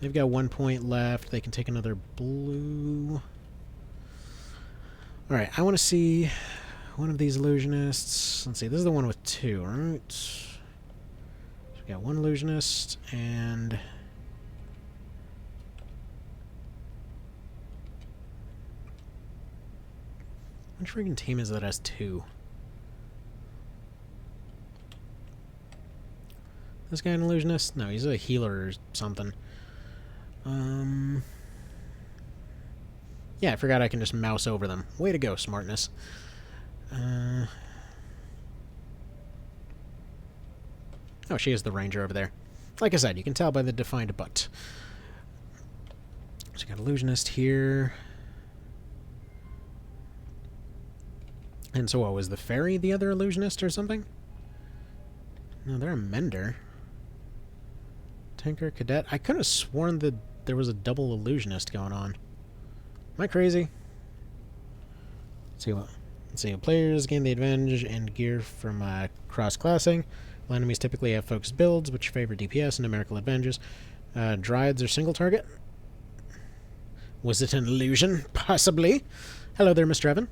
They've got 1 point left. They can take another blue. Alright, I want to see one of these illusionists. Let's see, this is the one with 2, right? So we got 1 illusionist, and... which freaking team is that has 2? This guy an illusionist? No, he's a healer or something. Yeah, I forgot I can just mouse over them. Way to go, smartness. Oh, she is the ranger over there. Like I said, you can tell by the defined butt. So we got illusionist here. And so what, was the fairy the other illusionist or something? No, they're a mender. Tinker, cadet. I could have sworn that there was a double illusionist going on. Am I crazy? Let's see. Players gain the advantage and gear from cross-classing. While enemies typically have focused builds, which favor DPS and numerical advantages. Dryads are single target. Was it an illusion? Possibly. Hello there, Mr. Evan.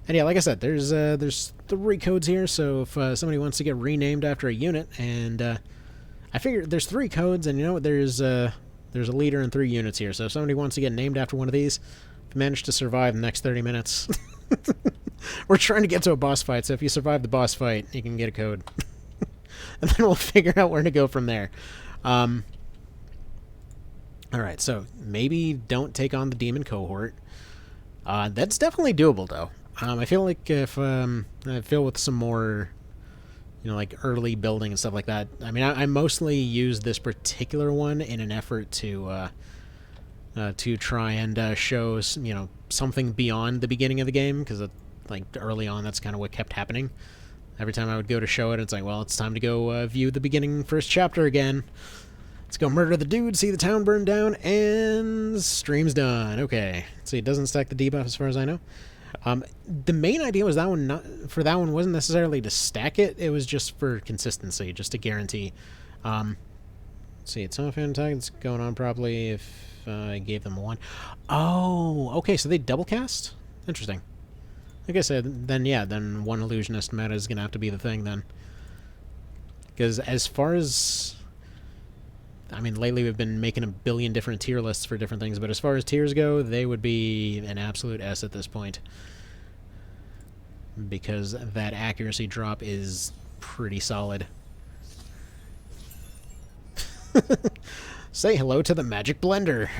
And yeah, like I said, there's 3 codes here, so if somebody wants to get renamed after a unit, and I figured there's 3 codes, and you know what, there's a leader and 3 units here, so if somebody wants to get named after one of these, if you manage to survive the next 30 minutes, we're trying to get to a boss fight, so if you survive the boss fight, you can get a code. And then we'll figure out where to go from there. Alright, so maybe don't take on the demon cohort. That's definitely doable, though. I feel like if I feel with some more, you know, like early building and stuff like that. I mean, I mostly use this particular one in an effort to try and show, you know, something beyond the beginning of the game, because like early on, that's kind of what kept happening. Every time I would go to show it, it's like, well, it's time to go view the beginning first chapter again. Let's go murder the dude, see the town burn down, and stream's done. Okay, so it doesn't stack the debuff as far as I know. The main idea was that one wasn't necessarily to stack it, it was just for consistency, just to guarantee. Let's see, it's not fan tag, it's going on properly if I gave them 1. Oh, okay, so they double cast? Interesting. Like I said, then yeah, then 1 illusionist meta is going to have to be the thing then. Because as far as... I mean, lately we've been making a billion different tier lists for different things, but as far as tiers go, they would be an absolute S at this point. Because that accuracy drop is pretty solid. Say hello to the magic blender.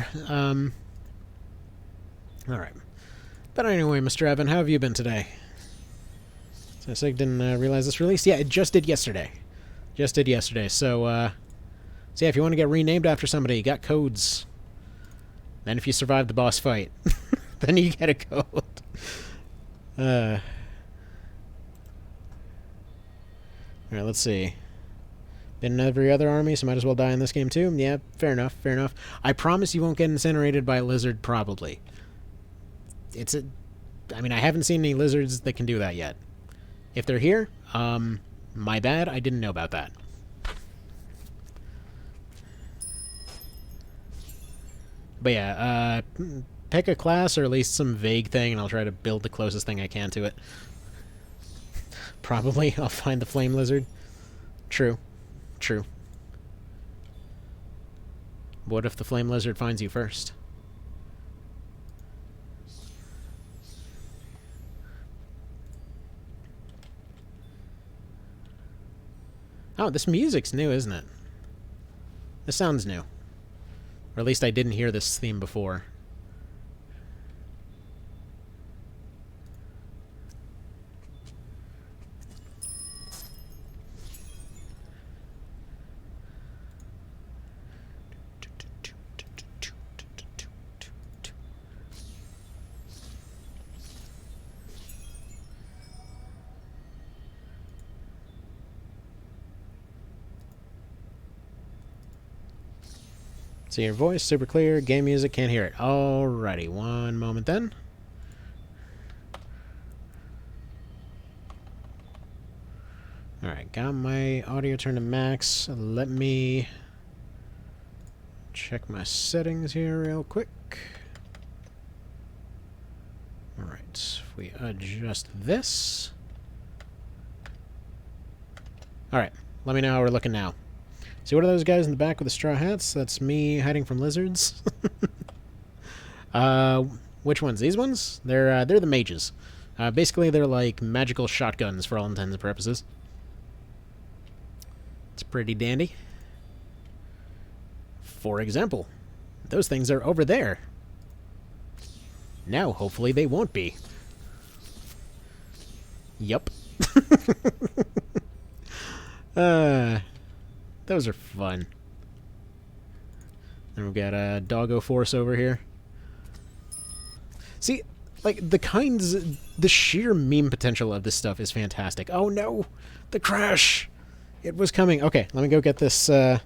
Alright. But anyway, Mr. Evan, how have you been today? So I didn't realize this release. Yeah, it just did yesterday. Just did yesterday, so, so yeah, if you want to get renamed after somebody, you got codes. Then if you survive the boss fight, then you get a code. Alright, let's see. Been in every other army, so might as well die in this game too. Yeah, fair enough, fair enough. I promise you won't get incinerated by a lizard, probably. I mean, I haven't seen any lizards that can do that yet. If they're here, my bad, I didn't know about that. But yeah, pick a class or at least some vague thing, and I'll try to build the closest thing I can to it. Probably I'll find the flame lizard. True. True. What if the flame lizard finds you first? Oh, this music's new, isn't it? This sounds new. Or at least I didn't hear this theme before. So your voice, super clear, game music, can't hear it. Alrighty, one moment then. Alright, got my audio turned to max. Let me check my settings here real quick. Alright, if we adjust this. Alright, let me know how we're looking now. See, what are those guys in the back with the straw hats? That's me hiding from lizards. Which ones? These ones? They're the mages. Basically, they're like magical shotguns for all intents and purposes. It's pretty dandy. For example, those things are over there. Now, hopefully, they won't be. Yup. Those are fun. Then we've got Doggo Force over here. See, like, the sheer meme potential of this stuff is fantastic. Oh no! The crash! It was coming. Okay, let me go get this, let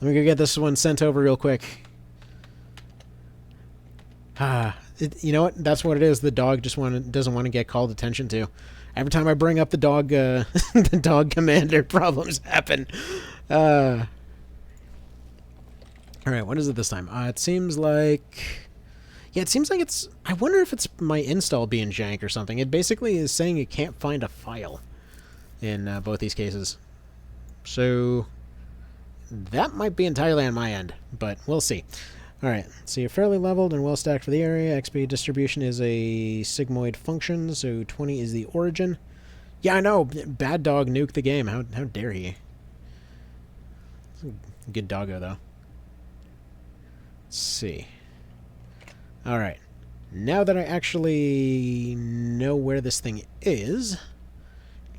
me go get this one sent over real quick. You know what? That's what it is. The dog just doesn't want to get called attention to. Every time I bring up the dog, the dog commander, problems happen. All right, what is it this time? It seems like... Yeah, it seems like it's... I wonder if it's my install being jank or something. It basically is saying it can't find a file in both these cases. So that might be entirely on my end, but we'll see. Alright, so you're fairly leveled and well stacked for the area. XP distribution is a sigmoid function, so 20 is the origin. Yeah, I know. Bad dog nuked the game. How dare he? Good doggo, though. Let's see. Alright. Now that I actually know where this thing is,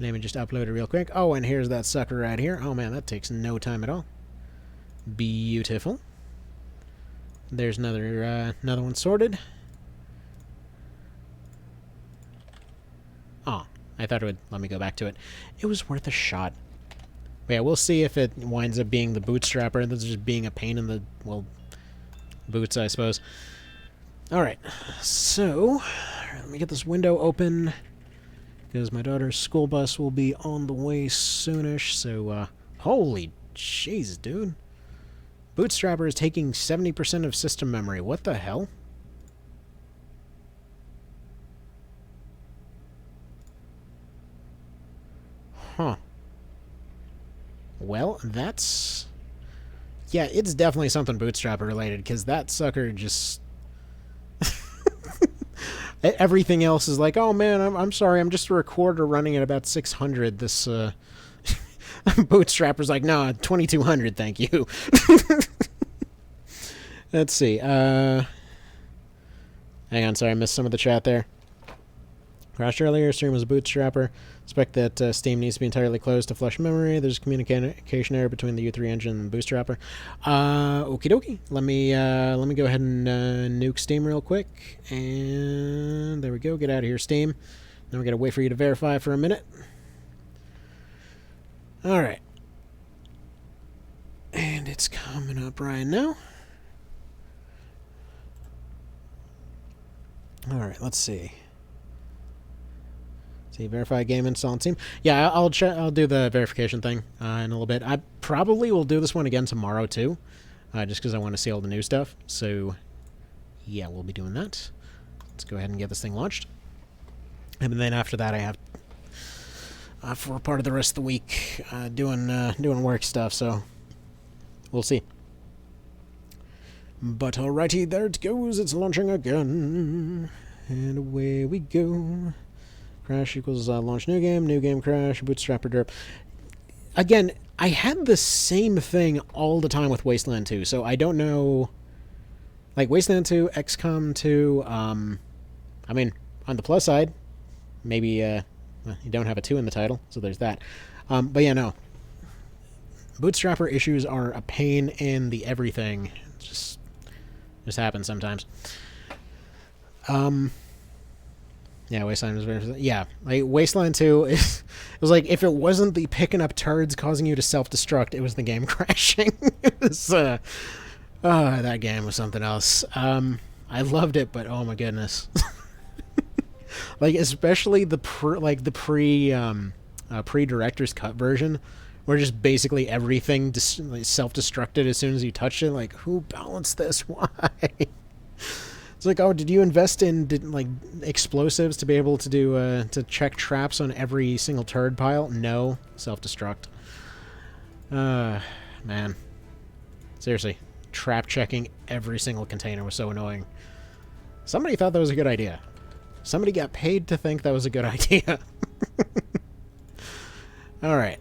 let me just upload it real quick. Oh, and here's that sucker right here. Oh, man, that takes no time at all. Beautiful. There's another one sorted. Oh, I thought it would let me go back to it. It was worth a shot. But yeah, we'll see if it winds up being the bootstrapper and that's just being a pain in the, well, boots, I suppose. Alright, so let me get this window open because my daughter's school bus will be on the way soonish, so, holy jeez, dude. Bootstrapper is taking 70% of system memory. What the hell? Huh. Well, that's... Yeah, it's definitely something Bootstrapper related, because that sucker just... Everything else is like, oh man, I'm sorry, I'm just a recorder running at about 600. This, Bootstrapper's like, no, 2200, thank you. Let's see. Hang on, sorry, I missed some of the chat there. Crashed earlier, stream was a bootstrapper. Expect that Steam needs to be entirely closed to flush memory. There's a communication error between the U3 engine and bootstrapper. Okie dokie. Let me go ahead and nuke Steam real quick. And there we go. Get out of here, Steam. Then we gotta wait for you to verify for a minute. Alright. And it's coming up right now. Alright, let's see. See, verify game install on Steam. Yeah, I'll do the verification thing in a little bit. I probably will do this one again tomorrow too, just because I want to see all the new stuff. So, yeah, we'll be doing that. Let's go ahead and get this thing launched. And then after that, I have for part of the rest of the week doing work stuff. So, we'll see. But alrighty, there it goes. It's launching again, and away we go. Crash equals launch new game crash, bootstrapper derp. Again, I had the same thing all the time with Wasteland 2, so I don't know... Like, Wasteland 2, XCOM 2, I mean, on the plus side, maybe, you don't have a 2 in the title, so there's that. But yeah, no. Bootstrapper issues are a pain in the everything. Just happens sometimes. Yeah, Wasteland was very... Yeah, like, Wasteland 2, it was like, if it wasn't the picking up turds causing you to self-destruct, it was the game crashing. It was, that game was something else. I loved it, but oh my goodness. Like, especially the pre-director's cut version, where just basically everything self-destructed as soon as you touched it. Like, who balanced this? Why? It's like, oh, did you invest in like explosives to be able to do to check traps on every single turd pile? No, self-destruct. Man, seriously, trap checking every single container was so annoying. Somebody thought that was a good idea. Somebody got paid to think that was a good idea. All right,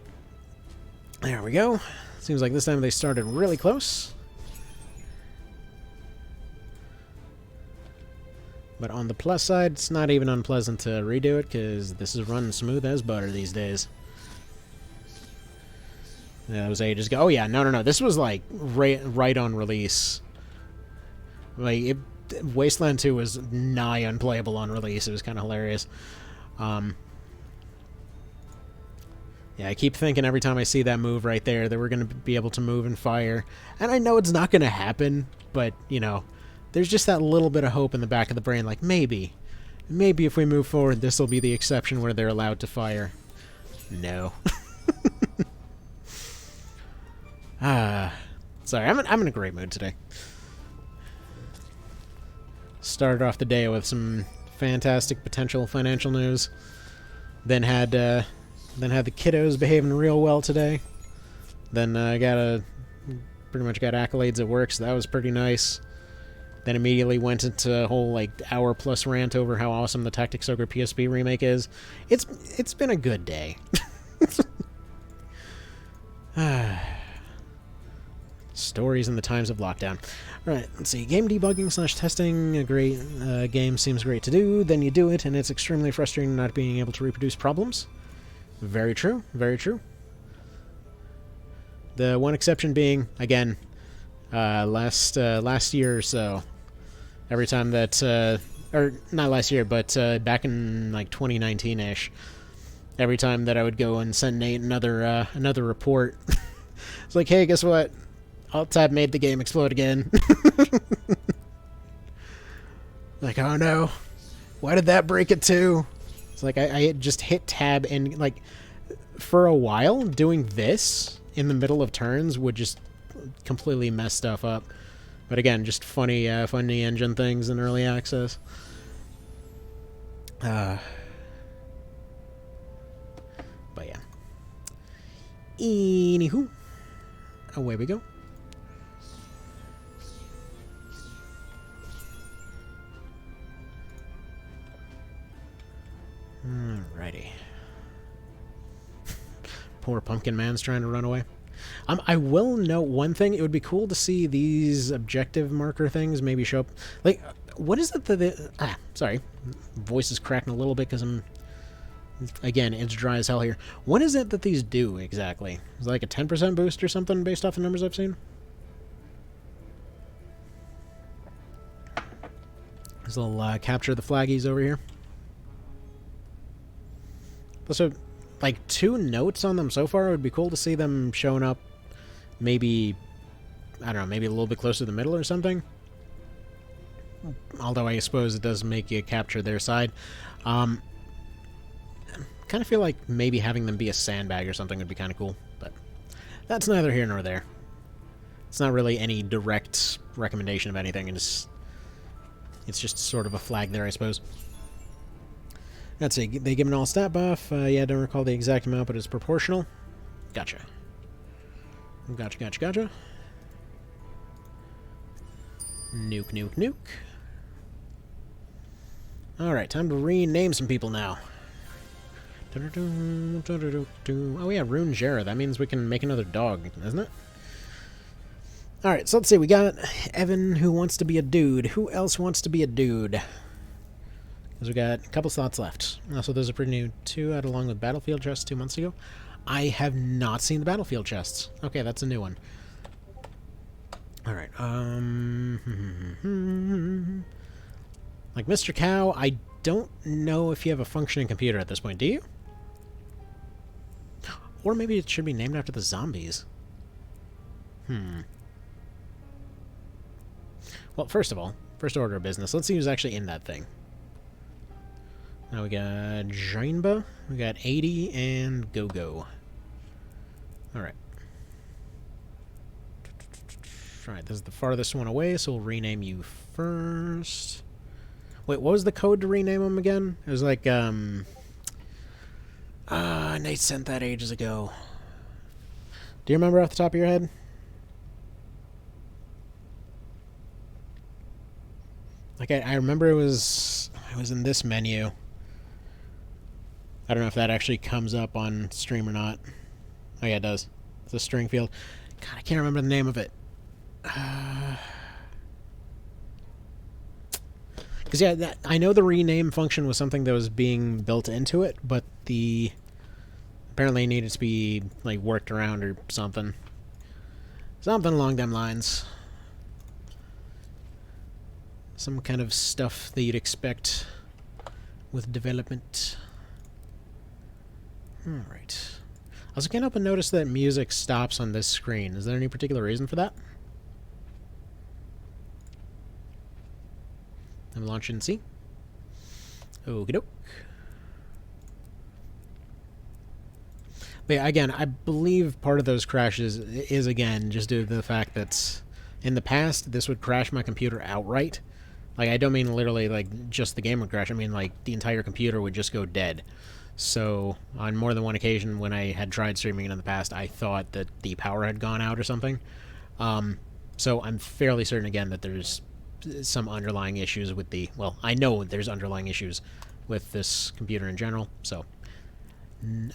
there we go. Seems like this time they started really close. But on the plus side, it's not even unpleasant to redo it, because this is running smooth as butter these days. Yeah, that was ages ago. Oh yeah, no. This was like right on release. Like, Wasteland 2 was nigh unplayable on release. It was kind of hilarious. Yeah, I keep thinking every time I see that move right there that we're going to be able to move and fire. And I know it's not going to happen, but, you know, there's just that little bit of hope in the back of the brain, like, maybe if we move forward, this will be the exception where they're allowed to fire. No. Sorry, I'm in a great mood today. Started off the day with some fantastic potential financial news. Then had the kiddos behaving real well today. Then I pretty much got accolades at work, so that was pretty nice. Then immediately went into a whole like hour-plus rant over how awesome the Tactics Ogre PSP remake is. It's been a good day. Stories in the times of lockdown. Alright, let's see. Game debugging / testing, a great game seems great to do. Then you do it, and it's extremely frustrating not being able to reproduce problems. Very true, very true. The one exception being, again, last year or so, every time that, or not last year, but back in like 2019-ish, every time that I would go and send Nate another report, it's like, hey, guess what? Alt-tab made the game explode again. Like, oh no, why did that break it too? It's like I had just hit tab and like for a while doing this in the middle of turns would just completely mess stuff up. But again, just funny engine things in early access. But yeah. Anywho, away we go. Alrighty. Poor Pumpkin Man's trying to run away. I will note one thing. It would be cool to see these objective marker things maybe show up. Like, what is it that they... sorry. Voice is cracking a little bit because I'm... Again, it's dry as hell here. What is it that these do, exactly? Is it like a 10% boost or something based off the numbers I've seen? There's a little capture the flaggies over here. So, like, 2 notes on them so far. It would be cool to see them showing up maybe, I don't know, maybe a little bit closer to the middle or something. Although I suppose it does make you capture their side. Kind of feel like maybe having them be a sandbag or something would be kind of cool, but that's neither here nor there. It's not really any direct recommendation of anything. It's just sort of a flag there, I suppose. Let's see, they give an all stat buff. Yeah, I don't recall the exact amount, but it's proportional. Gotcha. Gotcha. Nuke. Alright, time to rename some people now. Oh yeah, Rune Jera. That means we can make another dog, isn't it? Alright, so let's see. We got Evan, who wants to be a dude. Who else wants to be a dude? Because we got a couple slots left. So those are pretty new. 2 out along with Battlefield chests 2 months ago. I have not seen the Battlefield chests. Okay, that's a new one. Alright, like Mr. Cow, I don't know if you have a functioning computer at this point, do you? Or maybe it should be named after the zombies. Well, first of all, first order of business, let's see who's actually in that thing. Now we got Jainba, we got 80, and Go-Go. Alright. Alright, this is the farthest one away, so we'll rename you first. Wait, what was the code to rename him again? It was like, Nate sent that ages ago. Do you remember off the top of your head? Like, I remember it was in this menu. I don't know if that actually comes up on stream or not. Oh yeah, it does. It's a string field. God, I can't remember the name of it. Because yeah, I know the rename function was something that was being built into it, but apparently it needed to be like worked around or something. Something along them lines. some kind of stuff that you'd expect with development. Alright. I also can't help but notice that music stops on this screen. Is there any particular reason for that? I'm launching C. Okie doke. But yeah, again, I believe part of those crashes is, again, just due to the fact that in the past, this would crash my computer outright. Like, I don't mean literally, like, just the game would crash. I mean, like, the entire computer would just go dead. So, on more than one occasion when I had tried streaming it in the past, I thought that the power had gone out or something. So, I'm fairly certain, again, that there's some underlying issues with the... Well, I know there's underlying issues with this computer in general, so...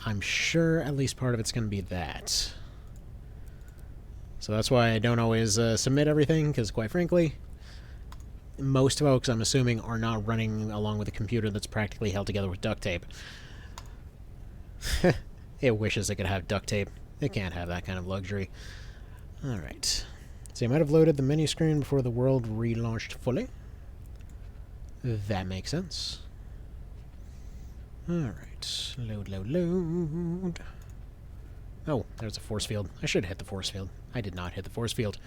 I'm sure at least part of it's going to be that. So that's why I don't always submit everything, because quite frankly, most folks, I'm assuming, are not running along with a computer that's practically held together with duct tape. It wishes it could have duct tape. It can't have that kind of luxury. Alright. So you might have loaded the menu screen before the world relaunched fully. That makes sense. Alright. Load, load, load. Oh, there's a force field. I should hit the force field. I did not hit the force field.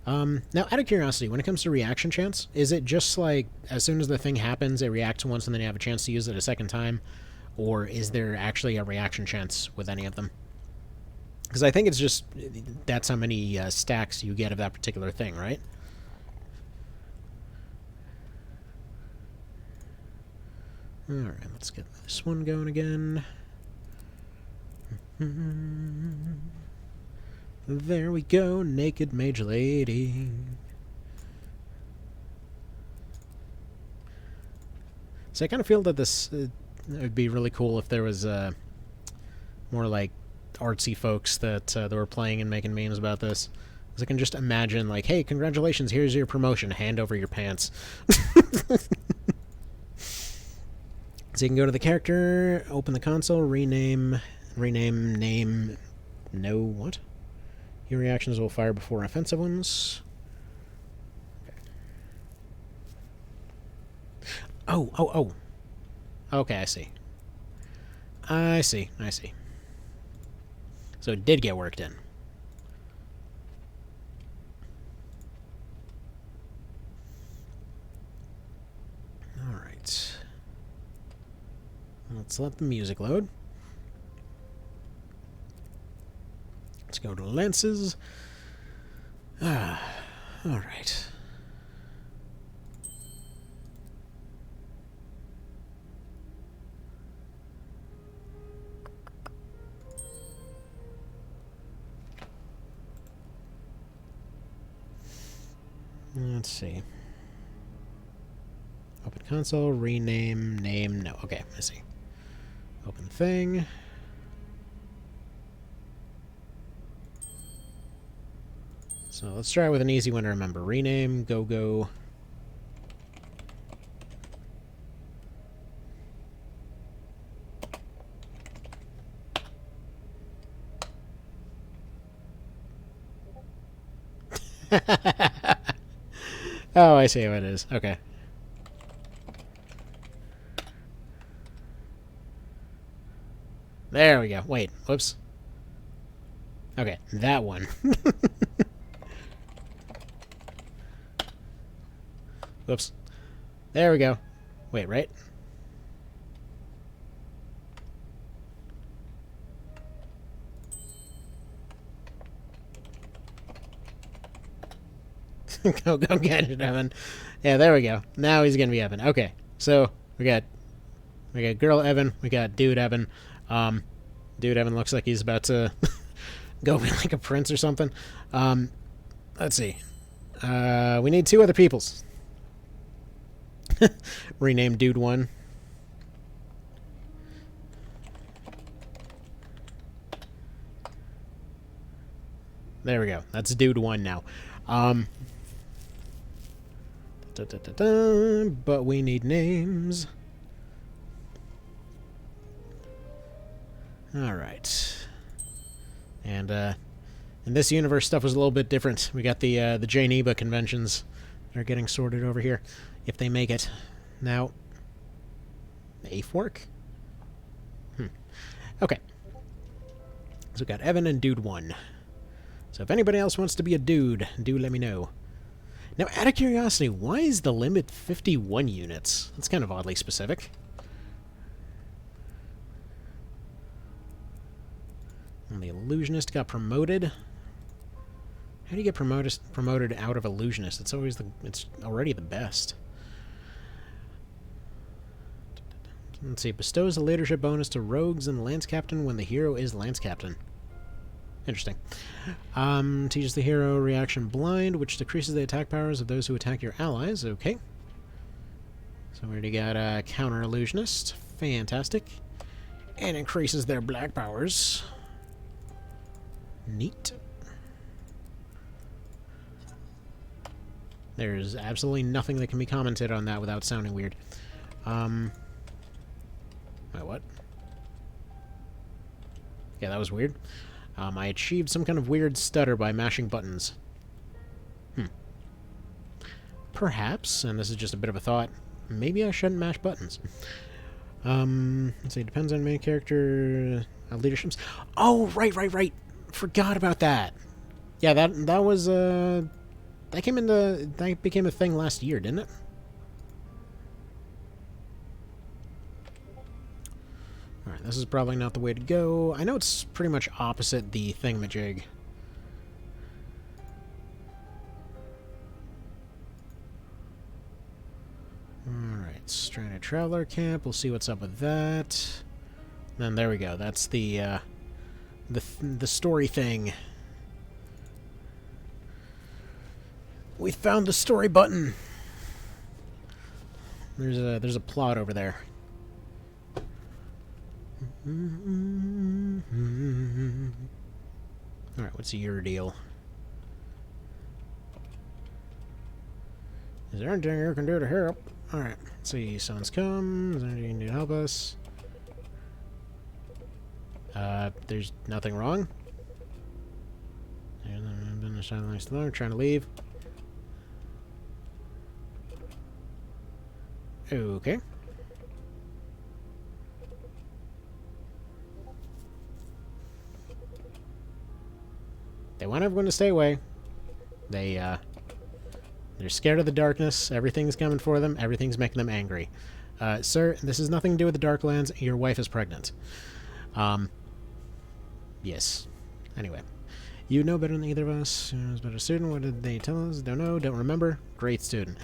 Now, out of curiosity, when it comes to reaction chance, is it just like, as soon as the thing happens, it reacts once and then you have a chance to use it a second time? Or is there actually a reaction chance with any of them? Because I think it's just, that's how many stacks you get of that particular thing, right? Alright, let's get this one going again. There we go, naked mage lady. So I kind of feel that this would be really cool if there was more like artsy folks that were playing and making memes about this. Because I can just imagine, like, hey, congratulations, here's your promotion, hand over your pants. So you can go to the character, open the console, rename, name, no, what? Your reactions will fire before offensive ones. Okay. Oh. Okay, I see. I see. So it did get worked in. Alright. Let's let the music load. Let's go to lenses. Alright. Let's see. Open console, rename, name, no. Okay, I see. Open thing. So let's try with an easy one to remember. Rename, go. Oh, I see how it is. Okay. There we go. Wait, whoops. Okay, that one. Whoops. There we go. Wait, right? Go get it, Evan. Yeah, there we go. Now he's gonna be Evan. Okay, so we got girl Evan, we got dude Evan. Dude Evan looks like he's about to go be like a prince or something. Let's see. We need two other peoples. Rename dude 1. There we go. That's dude 1 now. But we need names. Alright. And in this universe, stuff was a little bit different. We got the Janeba conventions. that are getting sorted over here, if they make it. Now, a fork? Okay. So we've got Evan and Dude 1. So if anybody else wants to be a dude, do let me know. Now, out of curiosity, why is the limit 51 units? That's kind of oddly specific. And the illusionist got promoted. How do you get promoted out of illusionist? It's already the best. Let's see. Bestows a leadership bonus to rogues and lance captain when the hero is lance captain. Interesting. Teaches the hero reaction blind, which decreases the attack powers of those who attack your allies. Okay. So we already got a counter illusionist. Fantastic. And increases their black powers. Neat. There's absolutely nothing that can be commented on that without sounding weird. Wait, what? Yeah, that was weird. I achieved some kind of weird stutter by mashing buttons. Perhaps, and this is just a bit of a thought, maybe I shouldn't mash buttons. Let's see, depends on main character leaderships. Oh, right. Forgot about that. Yeah, that was that became a thing last year, didn't it? Alright, this is probably not the way to go. I know it's pretty much opposite the thingamajig. Alright, Stranded Traveler Camp. We'll see what's up with that. Then there we go. That's the story thing. We found the story button. There's a plot over there. Alright, what's your deal? Is there anything you can do to help? Alright, let's see. Someone's come. Is there anything you can do to help us? There's nothing wrong. I've been trying to leave. Okay. They want everyone to stay away. They're scared of the darkness. Everything's coming for them. Everything's making them angry. Sir, this has nothing to do with the Darklands. Your wife is pregnant. Yes. Anyway. You know better than either of us. I was a better student. What did they tell us? Don't know. Don't remember. Great student.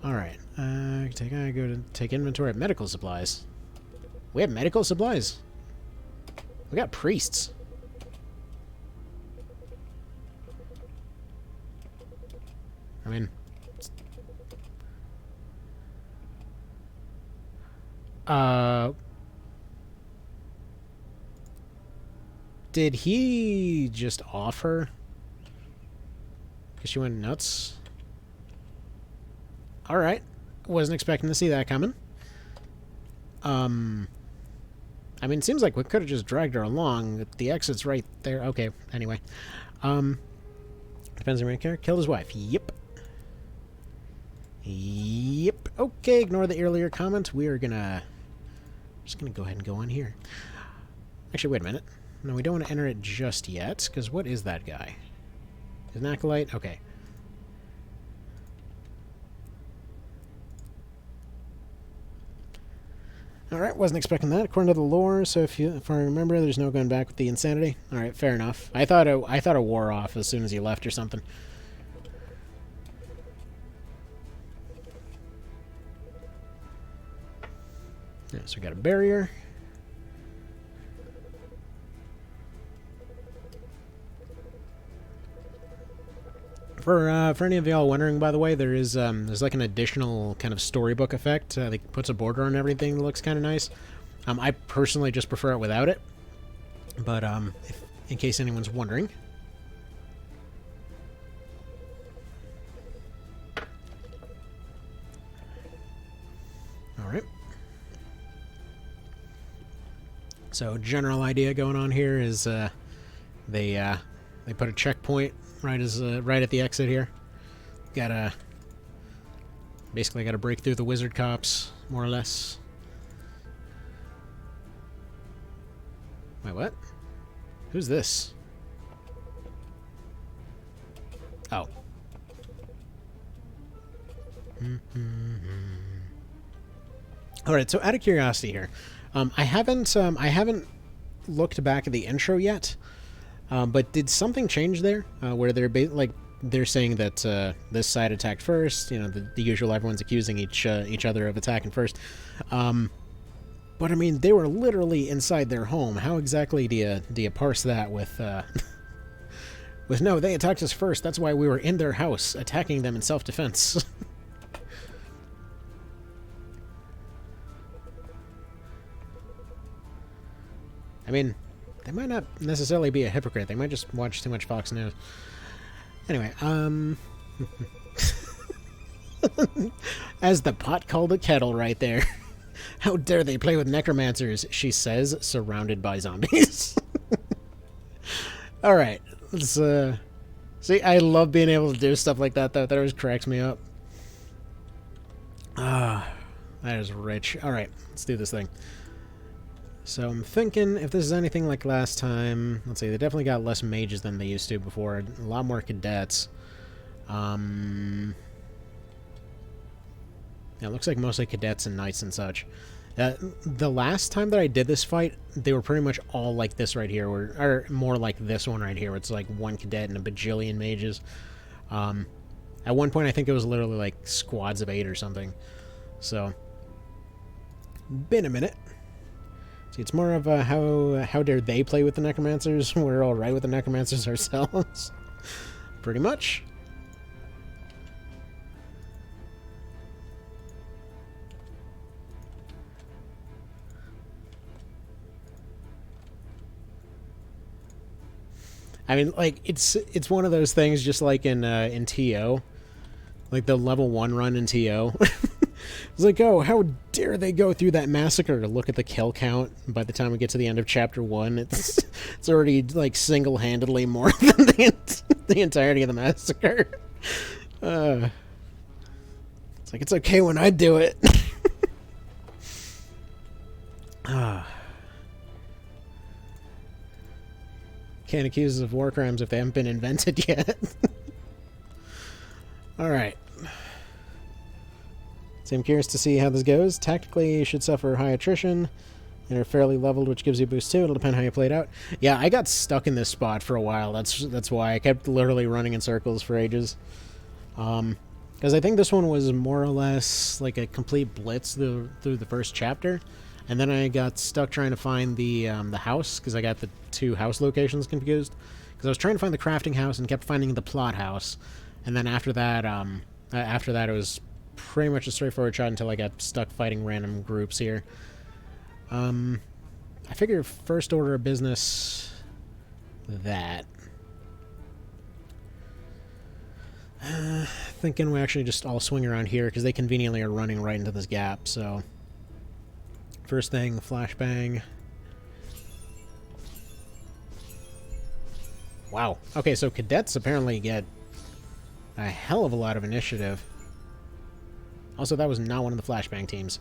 Alright. I go to take inventory of medical supplies. We have medical supplies. We got priests. I mean... Did he just off her? Because she went nuts? Alright. Wasn't expecting to see that coming. I mean, it seems like we could have just dragged her along. The exit's right there. Okay, anyway. Depends on your character. Killed his wife. Yep. Yep. Okay, ignore the earlier comment. We are just gonna go ahead and go on here. Actually, wait a minute. No, we don't want to enter it just yet, because what is that guy? Is an acolyte? Okay. Alright, wasn't expecting that, according to the lore, so if I remember, there's no going back with the insanity. Alright, fair enough. I thought it wore off as soon as he left or something. Yeah, so we got a barrier. For any of y'all wondering, by the way, there's like an additional kind of storybook effect that puts a border on everything that looks kind of nice. I personally just prefer it without it, but in case anyone's wondering. All right. So general idea going on here is they put a checkpoint right at the exit here. Got a Basically, I gotta break through the wizard cops, more or less. Wait, what? Who's this? Oh. Alright, so out of curiosity here, I haven't looked back at the intro yet, but did something change there, where they're saying that this side attacked first, you know, the usual, everyone's accusing each other of attacking first, but I mean, they were literally inside their home. How exactly do you parse that with with no, they attacked us first, that's why we were in their house, attacking them in self-defense. I mean, they might not necessarily be a hypocrite. They might just watch too much Fox News. Anyway, as the pot called the kettle right there. How dare they play with necromancers, she says, surrounded by zombies. Alright, let's, see, I love being able to do stuff like that, though. That always cracks me up. Ah, that is rich. Alright, let's do this thing. So I'm thinking, if this is anything like last time, let's see, they definitely got less mages than they used to before, a lot more cadets. Yeah, it looks like mostly cadets and knights and such. The last time that I did this fight, they were pretty much all like this right here, or more like this one right here, where it's like one cadet and a bajillion mages. At one point, I think it was literally like squads of 8 or something. So, been a minute. See, it's more of a how dare they play with the necromancers? We're all right with the necromancers ourselves. Pretty much. I mean, like, it's one of those things, just like in TO, like the level 1 run in TO. It's like, oh, how dare they go through that massacre to look at the kill count. By the time we get to the end of chapter 1, it's already like single-handedly more than the entirety of the massacre. It's like, it's okay when I do it. Can't accuse us of war crimes if they haven't been invented yet. Alright. So I'm curious to see how this goes. Tactically, you should suffer high attrition, and are fairly leveled, which gives you a boost too. It'll depend how you play it out. Yeah, I got stuck in this spot for a while. That's why I kept literally running in circles for ages. Because I think this one was more or less like a complete blitz through the first chapter, and then I got stuck trying to find the house, because I got the 2 house locations confused. Because I was trying to find the crafting house and kept finding the plot house, and then after that it was pretty much a straightforward shot until I got stuck fighting random groups here. I figure first order of business that. Thinking we actually just all swing around here because they conveniently are running right into this gap, so. First thing, flashbang. Wow. Okay, so cadets apparently get a hell of a lot of initiative. Also, that was not one of the flashbang teams.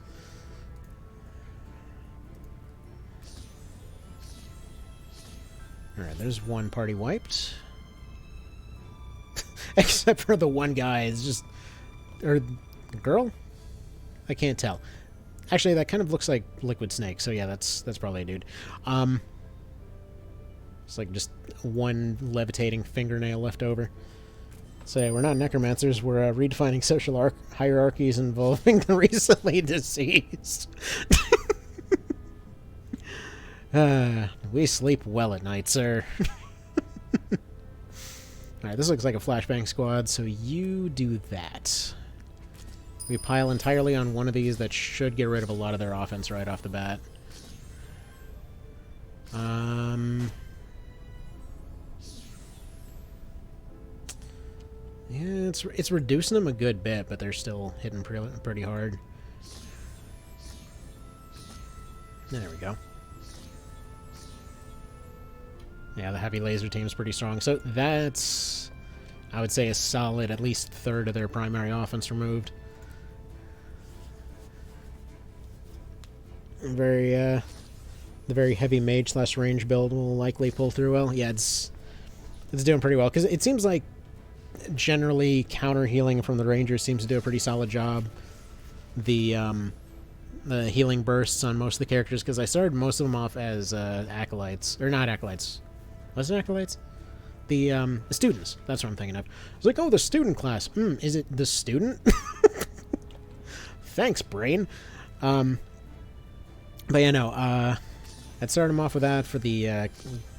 Alright, there's one party wiped. Except for the one guy is just... Or... girl? I can't tell. Actually, that kind of looks like Liquid Snake, so yeah, that's probably a dude. It's like just one levitating fingernail left over. So we're not necromancers, we're redefining social hierarchies involving the recently deceased. We sleep well at night, sir. Alright, this looks like a flashbang squad, so you do that. We pile entirely on one of these that should get rid of a lot of their offense right off the bat. Yeah, it's reducing them a good bit, but they're still hitting pretty hard. There we go. Yeah, the heavy laser team's pretty strong. So that's, I would say, a solid at least third of their primary offense removed. Very, the very heavy mage slash range build will likely pull through well. Yeah, it's doing pretty well, because it seems like generally counter healing from the Rangers seems to do a pretty solid job. The healing bursts on most of the characters, because I started most of them off as acolytes, or not acolytes. Was it acolytes? The students. That's what I'm thinking of. I was like, oh, the student class. Is it the student? Thanks, brain. But yeah, no. I'd start them off with that for the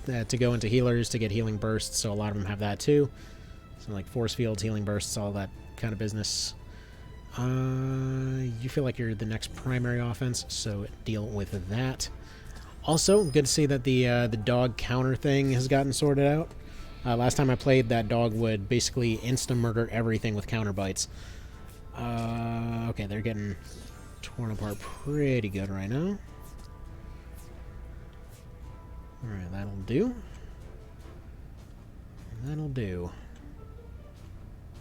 to go into healers to get healing bursts. So a lot of them have that too. So like force fields, healing bursts, all that kind of business. You feel like you're the next primary offense, so deal with that. Also, good to see that the dog counter thing has gotten sorted out. Last time I played, that dog would basically insta-murder everything with counter bites. Okay, they're getting torn apart pretty good right now. Alright, that'll do. That'll do.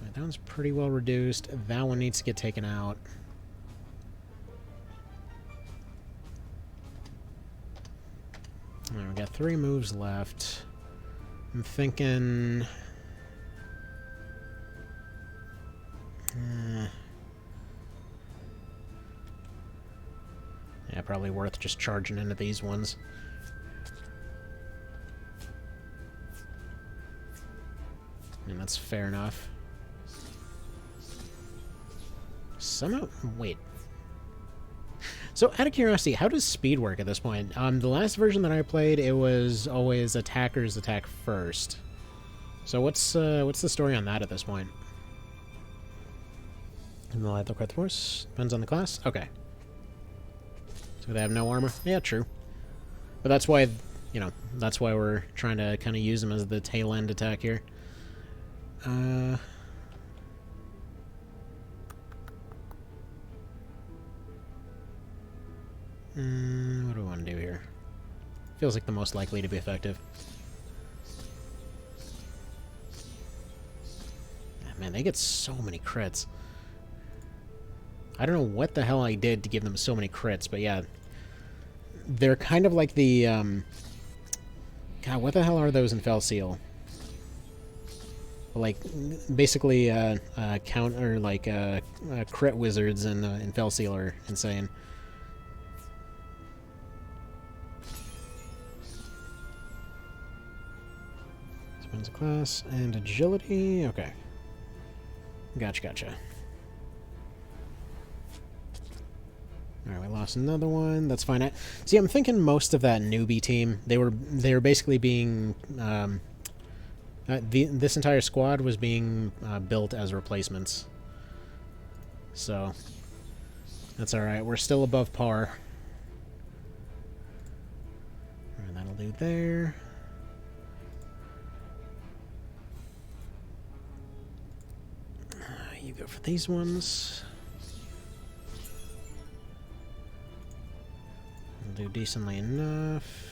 Right, that one's pretty well reduced. That one needs to get taken out. Alright, we got 3 moves left. I'm thinking... yeah, probably worth just charging into these ones. And that's fair enough. Somehow... wait. So, out of curiosity, how does speed work at this point? The last version that I played, it was always attackers attack first. So what's the story on that at this point? And the lethal crit force depends on the class. Okay. So they have no armor. Yeah, true. But that's why, you know, that's why we're trying to kind of use them as the tail end attack here. What do we want to do here? Feels like the most likely to be effective. Man, they get so many crits. I don't know what the hell I did to give them so many crits, but yeah. They're kind of like the, God, what the hell are those in Fell Seal? Like, basically, counter, like, crit wizards in Fell Seal are insane. Spends a class and agility. Okay. Gotcha. Alright, we lost another one. That's fine. See, I'm thinking most of that newbie team, they were basically being... this entire squad was being built as replacements. So, that's alright. We're still above par. Alright, that'll do there. You go for these ones. We'll do decently enough.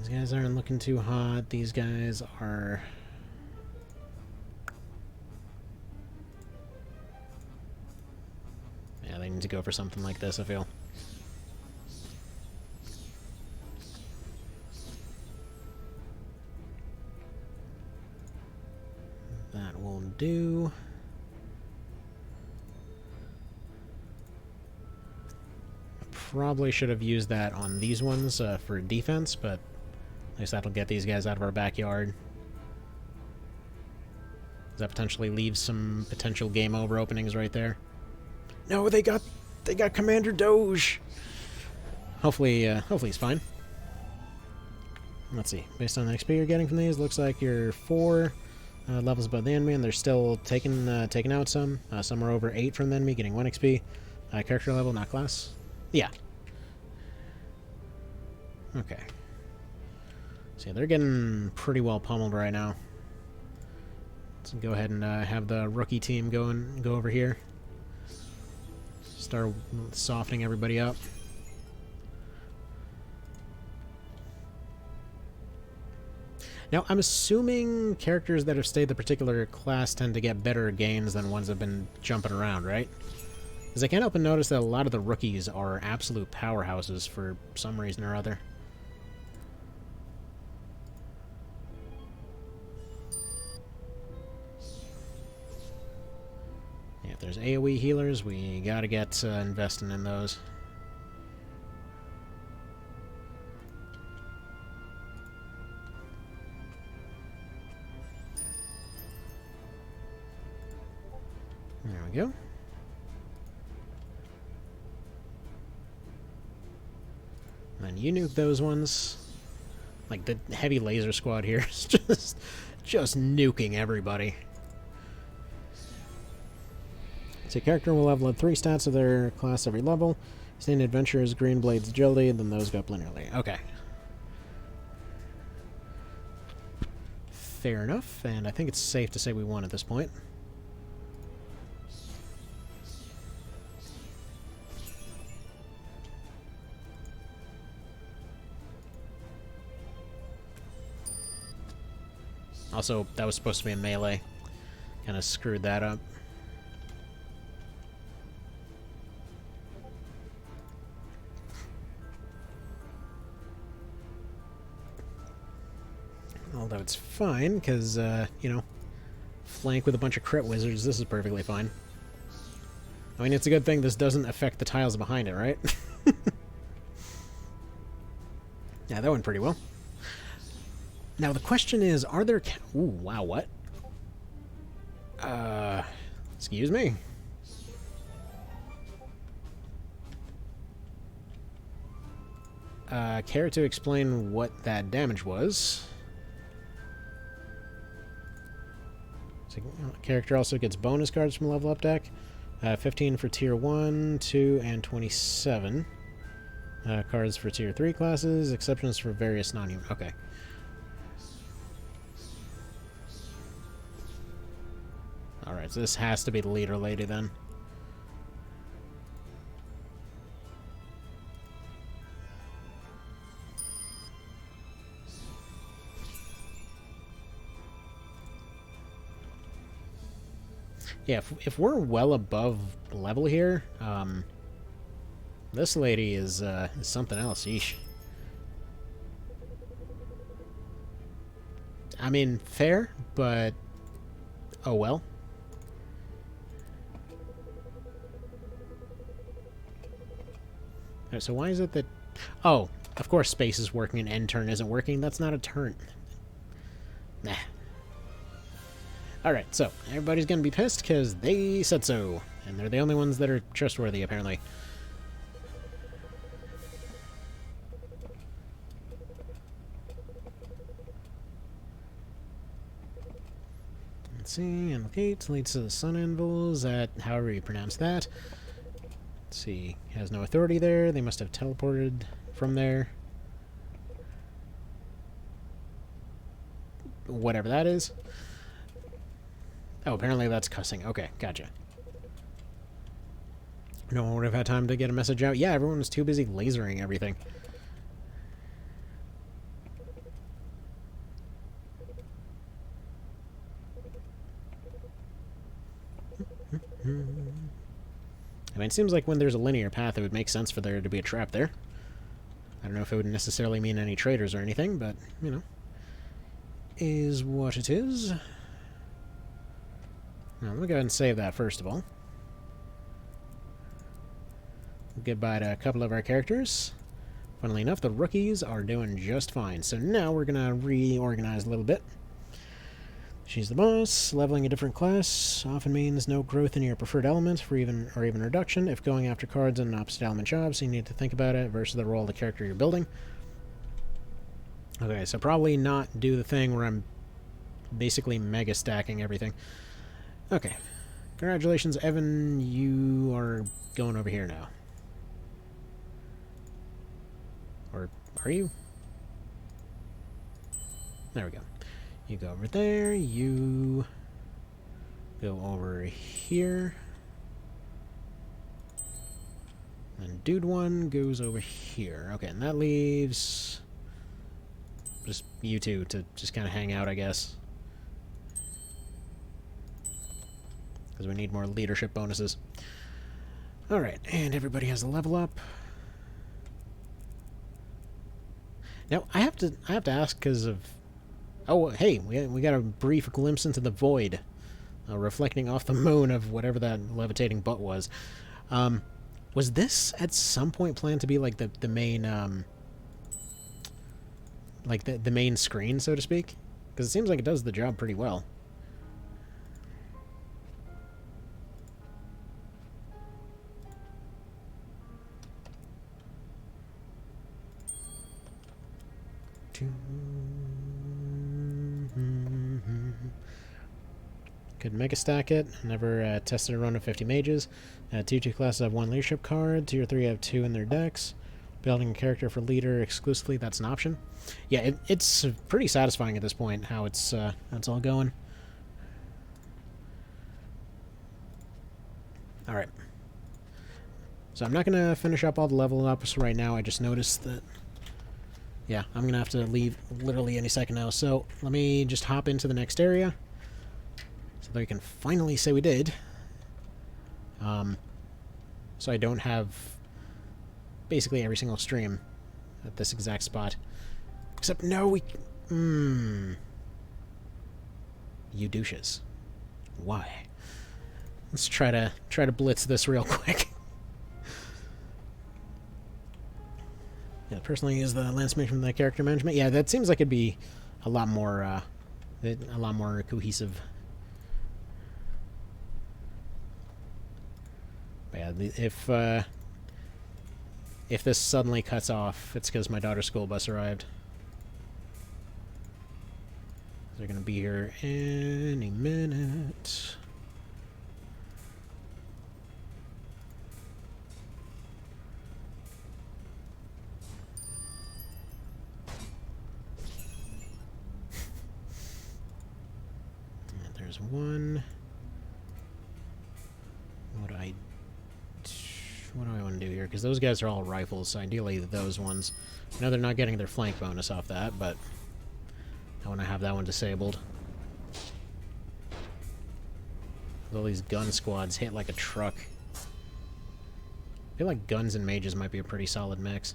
These guys aren't looking too hot. These guys are... yeah, they need to go for something like this, I feel. That will do. Probably should have used that on these ones for defense, but at least that'll get these guys out of our backyard. That potentially leaves some potential game over openings right there. No, they got Commander Doge. Hopefully he's fine. Let's see. Based on the XP you're getting from these, looks like you're 4 levels above the enemy, and they're still taking out some. Some are over 8 from the enemy, getting 1 XP. Character level, not class. Yeah. Okay. See, they're getting pretty well pummeled right now. Let's go ahead and have the rookie team go over here. Start softening everybody up. Now, I'm assuming characters that have stayed the particular class tend to get better gains than ones that have been jumping around, right? Because I can't help but notice that a lot of the rookies are absolute powerhouses for some reason or other. Yeah, if there's AoE healers, we gotta get investing in those. There we go. And then you nuke those ones. Like, the heavy laser squad here is just nuking everybody. So character will level up 3 stats of their class every level. Sustained adventures, green blades, agility, then those go up linearly. Okay. Fair enough, and I think it's safe to say we won at this point. Also, that was supposed to be a melee. Kind of screwed that up. Although it's fine, because, you know, flank with a bunch of crit wizards, this is perfectly fine. I mean, it's a good thing this doesn't affect the tiles behind it, right? Yeah, that went pretty well. Now, the question is, are there... Ooh, wow, what? Excuse me? Care to explain what that damage was? So, character also gets bonus cards from level up deck. 15 for tier 1, 2, and 27. Cards for tier 3 classes, exceptions for various non-human... Okay. Alright, so this has to be the leader lady then. Yeah, if we're well above level here, this lady is something else. Yeesh. I mean, fair, but oh well. Alright, so why is it that... Oh, of course space is working and end turn isn't working. That's not a turn. Nah. Alright, so everybody's gonna be pissed because they said so. And they're the only ones that are trustworthy, apparently. Let's see, and gates leads to the sun anvils at however you pronounce that. Let's see, has no authority there. They must have teleported from there. Whatever that is. Oh, apparently that's cussing. Okay, gotcha. No one would have had time to get a message out. Yeah, everyone was too busy lasering everything. I mean, it seems like when there's a linear path, it would make sense for there to be a trap there. I don't know if it would necessarily mean any traitors or anything, but, you know, is what it is. Now, let me go ahead and save that first of all. Goodbye to a couple of our characters. Funnily enough, the rookies are doing just fine. So now we're going to reorganize a little bit. She's the boss. Leveling a different class often means no growth in your preferred element or even reduction. If going after cards in an opposite element job, so you need to think about it versus the role of the character you're building. Okay, so probably not do the thing where I'm basically mega stacking everything. Okay. Congratulations, Evan. You are going over here now. Or Are you? There we go. You go over there, you go over here. And dude one goes over here. Okay, and that leaves just you two to just kind of hang out, I guess. Because we need more leadership bonuses. Alright, and everybody has a level up. Now, I have to ask because of... Oh, hey, we got a brief glimpse into the void. Reflecting off the moon of whatever that levitating butt was. Was this at some point planned to be like the main like the main screen, so to speak? Because it seems like it does the job pretty well. Could mega stack it. Never tested a run of 50 mages. Tier 2 classes have 1 leadership card. Tier 3 have 2 in their decks. Building a character for leader exclusively, that's an option. Yeah, it's pretty satisfying at this point how it's all going. Alright. So I'm not going to finish up all the level ups right now. I just noticed that... Yeah, I'm going to have to leave literally any second now. So let me just hop into the next area. So that we can finally say we did. So I don't have basically every single stream at this exact spot. Except, no, we... You douches. Why? Let's try to blitz this real quick. Yeah, personally use the lance from the character management. Yeah, that seems like it'd be a lot more cohesive. But yeah, if this suddenly cuts off, it's because my daughter's school bus arrived. They're gonna be here any minute. There's one. What do I want to do here? Because those guys are all rifles, so ideally those ones. I know they're not getting their flank bonus off that, but I want to have that one disabled. All these gun squads hit like a truck. I feel like guns and mages might be a pretty solid mix.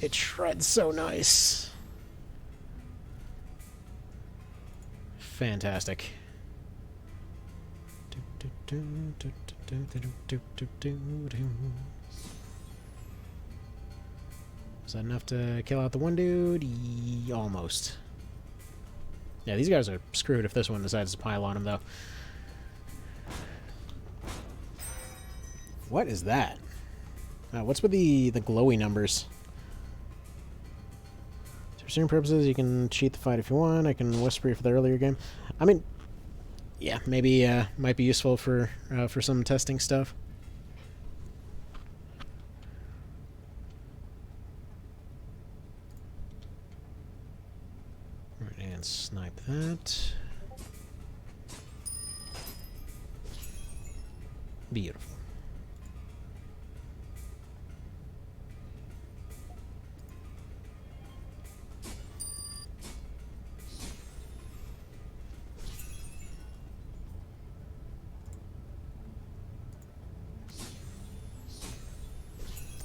It shreds so nice. Fantastic. Is that enough to kill out the one dude? Almost. Yeah, these guys are screwed if this one decides to pile on them, though. What is that? What's with the glowy numbers? For certain purposes, you can cheat the fight if you want. I can whisper you for the earlier game. I mean, yeah, maybe might be useful for some testing stuff. Right, and snipe that. Beautiful.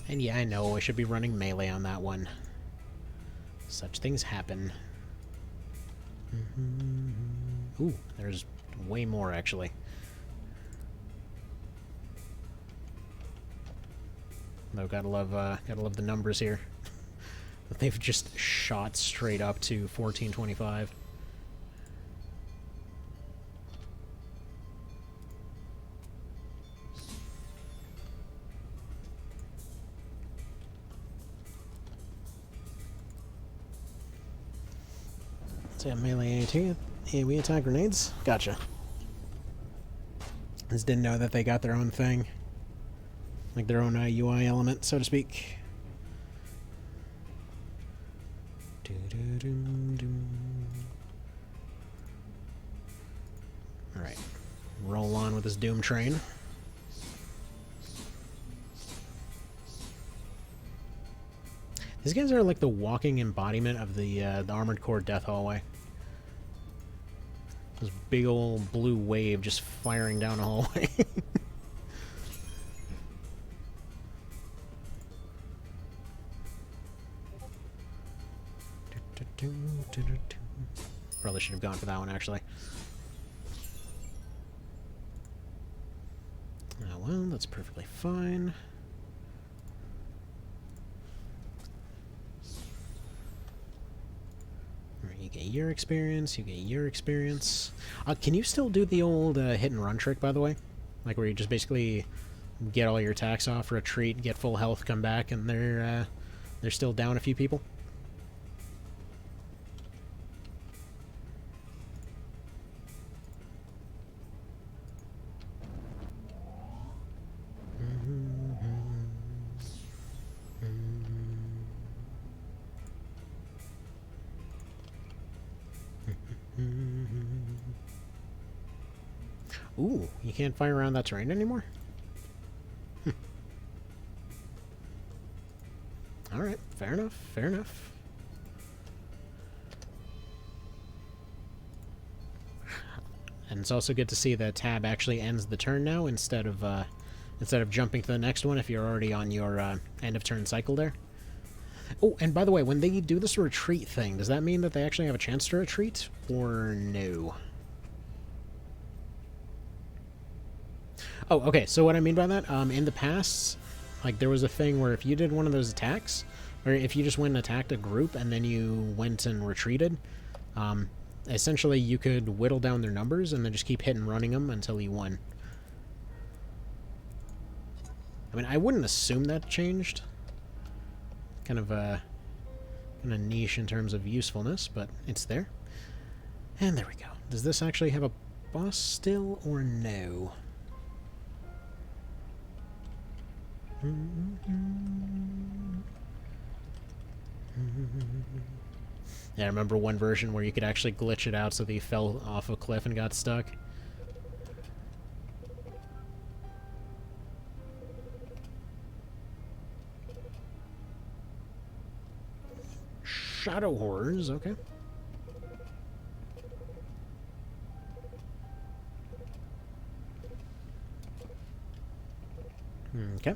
And yeah, I know I should be running melee on that one. Such things happen. Ooh, there's way more actually. Though gotta love the numbers here. They've just shot straight up to 1425. So yeah, melee AT, AoE attack grenades. Gotcha. Just didn't know that they got their own thing. Like their own UI element, so to speak. Alright. Roll on with this Doom train. These guys are like the walking embodiment of the Armored Core Death Hallway. This big old blue wave just firing down a hallway. Probably should have gone for that one, actually. Oh, well, that's perfectly fine. You get your experience, you get your experience. Can you still do the old hit and run trick, by the way? Like where you just basically get all your attacks off, retreat, get full health, come back, and they're still down a few people? Ooh, you can't fire around that terrain anymore? Alright, fair enough, fair enough. And it's also good to see that tab actually ends the turn now instead of jumping to the next one if you're already on your end of turn cycle there. Oh, and by the way, when they do this retreat thing, does that mean that they actually have a chance to retreat, or no? Oh, okay, so what I mean by that, in the past, like, there was a thing where if you did one of those attacks, or if you just went and attacked a group and then you went and retreated, essentially you could whittle down their numbers and then just keep hitting running them until you won. I mean, I wouldn't assume that changed. Kind of niche in terms of usefulness, but it's there. And there we go. Does this actually have a boss still, or no? Yeah, I remember one version where you could actually glitch it out so that you fell off a cliff and got stuck. Shadow horrors, okay. Okay.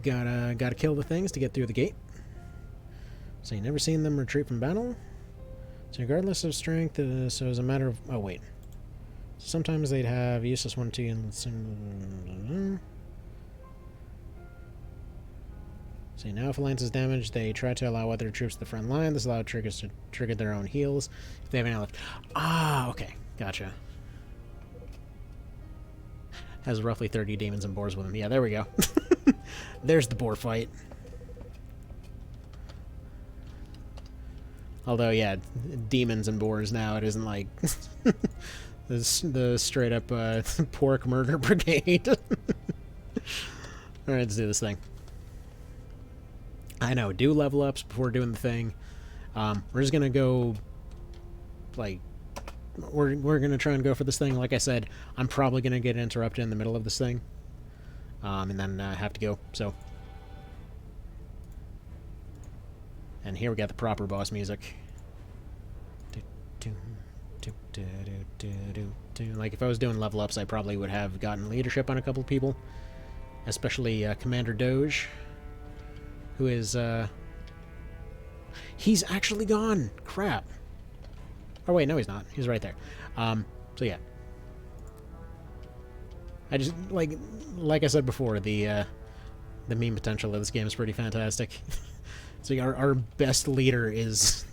Gotta kill the things to get through the gate. So you never seen them retreat from battle. So regardless of strength, so as a matter of... Oh, wait. Sometimes they'd have useless 1-2 and... So now if Alliance is damaged, they try to allow other troops to the front line. This allows triggers to trigger their own heals if they have any left. Ah, okay. Gotcha. Has roughly 30 demons and boars with him. Yeah, there we go. There's the boar fight. Although, yeah, demons and boars now, it isn't like the straight-up pork murder brigade. Alright, let's do this thing. I know, do level ups before doing the thing. We're just gonna go, like, we're gonna try and go for this thing. Like I said, I'm probably gonna get interrupted in the middle of this thing, and then have to go. So, and here we got the proper boss music. Like if I was doing level ups, I probably would have gotten leadership on a couple of people, especially Commander Doge, who is he's actually gone. Crap. Oh wait, no, he's not. He's right there. So yeah, I just like I said before, the meme potential of this game is pretty fantastic. So our best leader is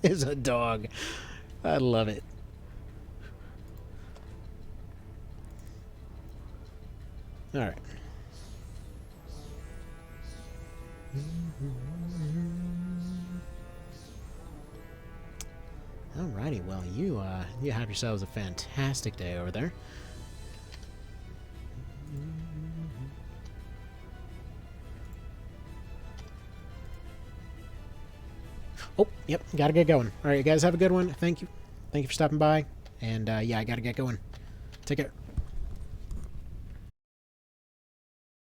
is a dog. I love it. All right. Alrighty, well, you have yourselves a fantastic day over there. Oh, yep, gotta get going. Alright, you guys have a good one. Thank you. Thank you for stopping by. And, yeah, I gotta get going. Take care.